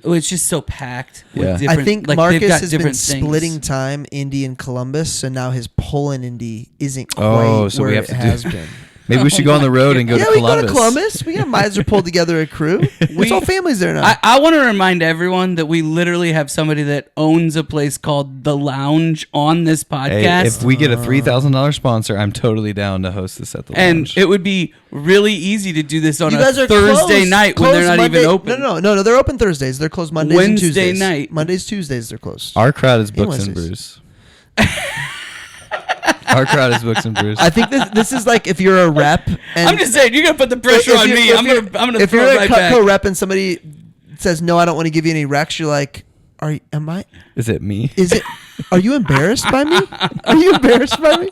Oh, it's just so packed. with Yeah. different- I think like, they've Marcus got has been different things. splitting time Indy and Columbus, so now his Poland Indy isn't quite Oh, so where we have it to do- has been. Maybe we should go on the road and go Yeah, to we can Columbus. go to Columbus. We got Miser pulled together a crew. It's all families there now. I want to remind everyone that we literally have somebody that owns a place called The Lounge on this Hey, podcast. if we get a $3,000 sponsor, I'm totally down to host this at the and lounge. it would be really easy to do this on you a guys are Thursday closed. night when they're not Monday. even open. No, they're open Thursdays. They're closed Mondays and Wednesday Tuesdays. night. Mondays, Tuesdays, they're closed. Our crowd is Books and Wednesdays. Brews. Our crowd is Books and Brews. I think this is like if you're a rep. And I'm just saying, you're gonna put the pressure on me. I'm gonna if throw you're it a right back. Cutco rep and somebody says no, I don't want to give you any recs. You're like, am I? Is it me? Is it? Are you embarrassed by me? Are you embarrassed by me?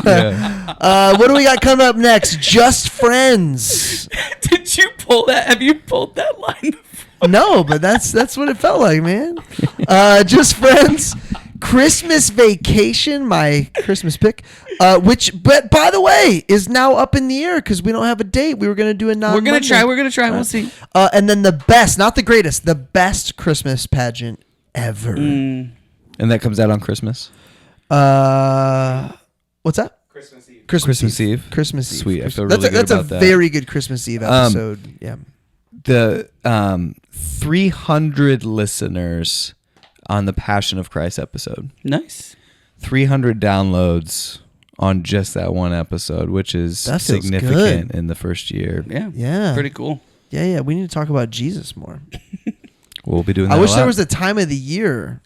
Yeah. What do we got coming up next? Just Friends. Did you pull that? Have you pulled that line before? No, but that's what it felt like, man. Just Friends. Christmas Vacation, my Christmas pick, but by the way, is now up in the air because we don't have a date. We were going to do a non. We're gonna try. We'll see. And then the best, not the greatest, the best Christmas pageant ever. And that comes out on Christmas. What's that? Christmas Eve. Christmas Eve. Christmas Eve. Sweet. I feel really good that's about a that. very good Christmas Eve episode. Yeah. The 300 listeners on the Passion of Christ episode. Nice. 300 downloads on just that one episode, which is That feels significant good. in the first year. Yeah. Yeah. Pretty cool. Yeah. We need to talk about Jesus more. We'll be doing that I wish a lot. there was a time of the year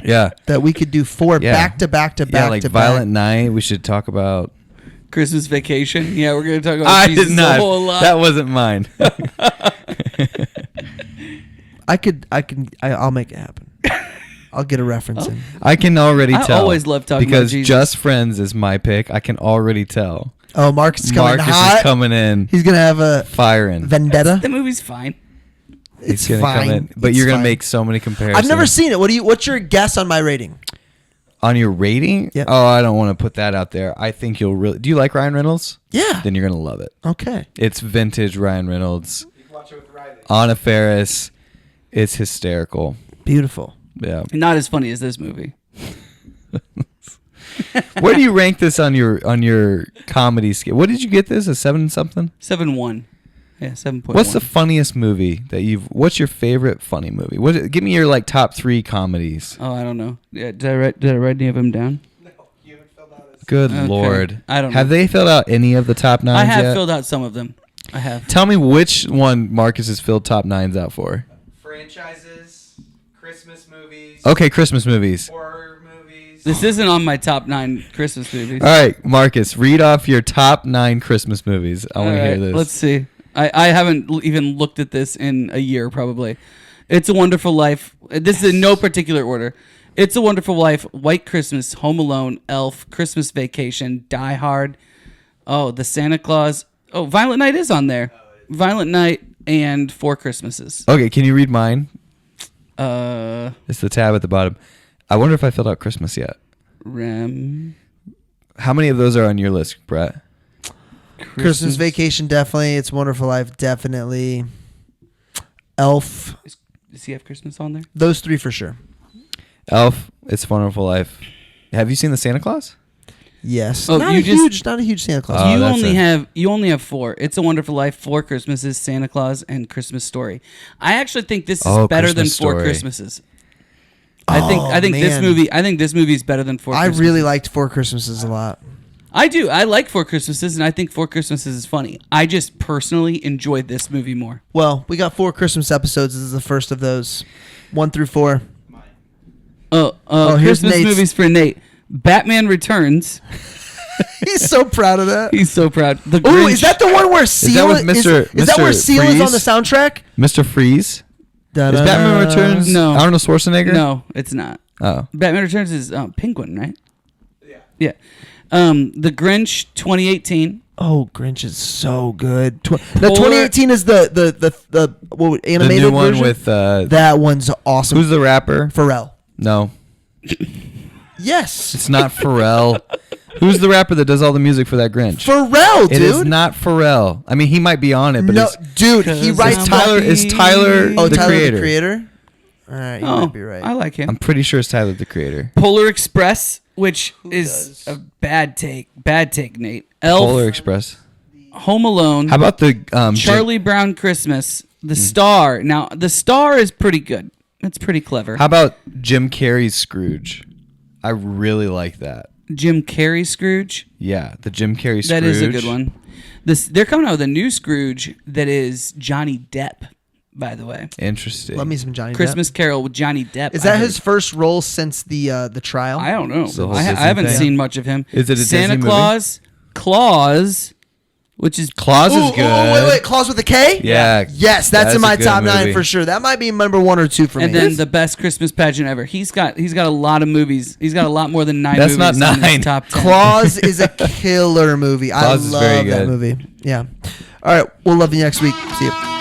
Yeah. that we could do four Yeah. back to back to Yeah, back like to Violent Night. We should talk about. Christmas Vacation. Yeah, we're gonna talk about I Jesus did not. a whole lot. That wasn't mine. I'll make it happen. I'll get a reference in. I can already I tell. always love talking because about Jesus. Just Friends is my pick. I can already tell. Oh, Marcus is coming Marcus hot. is coming in He's gonna have a firing. vendetta. the movie's fine. It's He's gonna fine. come in, but It's you're gonna fine. make so many comparisons. I've never seen it. What's your guess on my rating? On your rating? Yep. Oh, I don't want to put that out there. I think you'll really. Do you like Ryan Reynolds? Yeah. Then you're gonna love it. Okay. It's vintage Ryan Reynolds. Anna Faris. It's hysterical. Beautiful. Yeah. Not as funny as this movie. Where do you rank this on your comedy scale? What did you get this? A 7 something? 7.1. Yeah, 7.1. What's the funniest movie that what's your favorite funny movie? Give me your like top 3 comedies. Oh, I don't know. Yeah, did I write any of them down? No, you haven't filled out it. Good Okay. Lord. I don't know. Have they filled out any of the top 9s I have yet? filled out some of them. I have. Tell me which one Marcus has filled top 9s out for. Franchises, Christmas movies, Okay, Christmas movies. horror movies. This isn't on my top 9 Christmas movies. All right, Marcus, read off your top 9 Christmas movies. I want to All hear right, this. Let's see. I haven't even looked at this in a year, probably. It's a Wonderful Life. This is in no particular order. It's a Wonderful Life, White Christmas, Home Alone, Elf, Christmas Vacation, Die Hard. Oh, The Santa Claus. Oh, Violent Night is on there. Violent Night and Four Christmases. Okay, can you read mine? Uh, It's the tab at the bottom. I wonder if I filled out Christmas yet. Rem. How many of those are on your list, Brett? Christmas Vacation, definitely. It's a Wonderful Life, definitely. Elf. Does he have Christmas on there? Those 3 for sure. Elf, It's a Wonderful Life. Have you seen the Santa Claus? Yes. Oh, not you a just- huge, not a huge Santa Claus. Oh, you that's only have 4. It's a Wonderful Life, Four Christmases, Santa Claus, and Christmas Story. I actually think this is Oh, better Christmas than Four Story. Christmases. I think man. this movie is better than Four I Christmases. really liked Four Christmases a lot. I do. I like Four Christmases, and I think Four Christmases is funny. I just personally enjoyed this movie more. Well, we got 4 Christmas episodes. This is the first of those. 1 through 4. Here's Christmas Nate's. movies for Nate. Batman Returns. He's so proud of that. He's so proud. The Oh, Grinch. is that the one where Seal with Mr. Is that where Seal is on the Freeze? soundtrack? Mr. Freeze? Is Da-da-da. Batman Returns No. Arnold Schwarzenegger? No, it's not. Oh. Batman Returns is Penguin, right? Yeah. The Grinch 2018. Oh, Grinch is so good. Now, Polar- 2018 is the what, The animated new one version? with That one's awesome. who's the rapper? Pharrell? No, Yes, it's not Pharrell. Who's the rapper that does all the music for that Grinch? Pharrell, dude. It is not Pharrell. I mean, he might be on it, but no, it's dude. He 'Cause writes I'm Tyler. lucky. Is Tyler Oh, the Tyler creator? the creator. All right, you might be right. I like him. I'm pretty sure it's Tyler the creator. Polar Express, which is a bad take. Bad take, Nate. Elf, Polar Express. Home Alone, How about the Charlie Brown Christmas, The Star. Now, The Star is pretty good. It's pretty clever. How about Jim Carrey's Scrooge? I really like that. Jim Carrey Scrooge. Yeah, the Jim Carrey Scrooge. That is a good one. They're coming out with a new Scrooge that is Johnny Depp, by the way. Interesting. Love me some Johnny Christmas Carol with Johnny Depp. Depp. Is I that heard. his first role since the trial? I don't know. the whole I Disney haven't thing? seen much of him. Is it a Santa Disney Claus? Claus, which is Claus is good. Wait, Claus with a K? Yeah. Yes, that's in a my good top 9 movie. for sure. That might be number 1 or 2 for and me. then the best Christmas pageant ever. He's got a lot of movies. He's got a lot more than 9 That's movies not in 9. his top 10. Claus is a killer movie. Claus is I very love that good. movie. Yeah. All right, we'll love you next week. See you.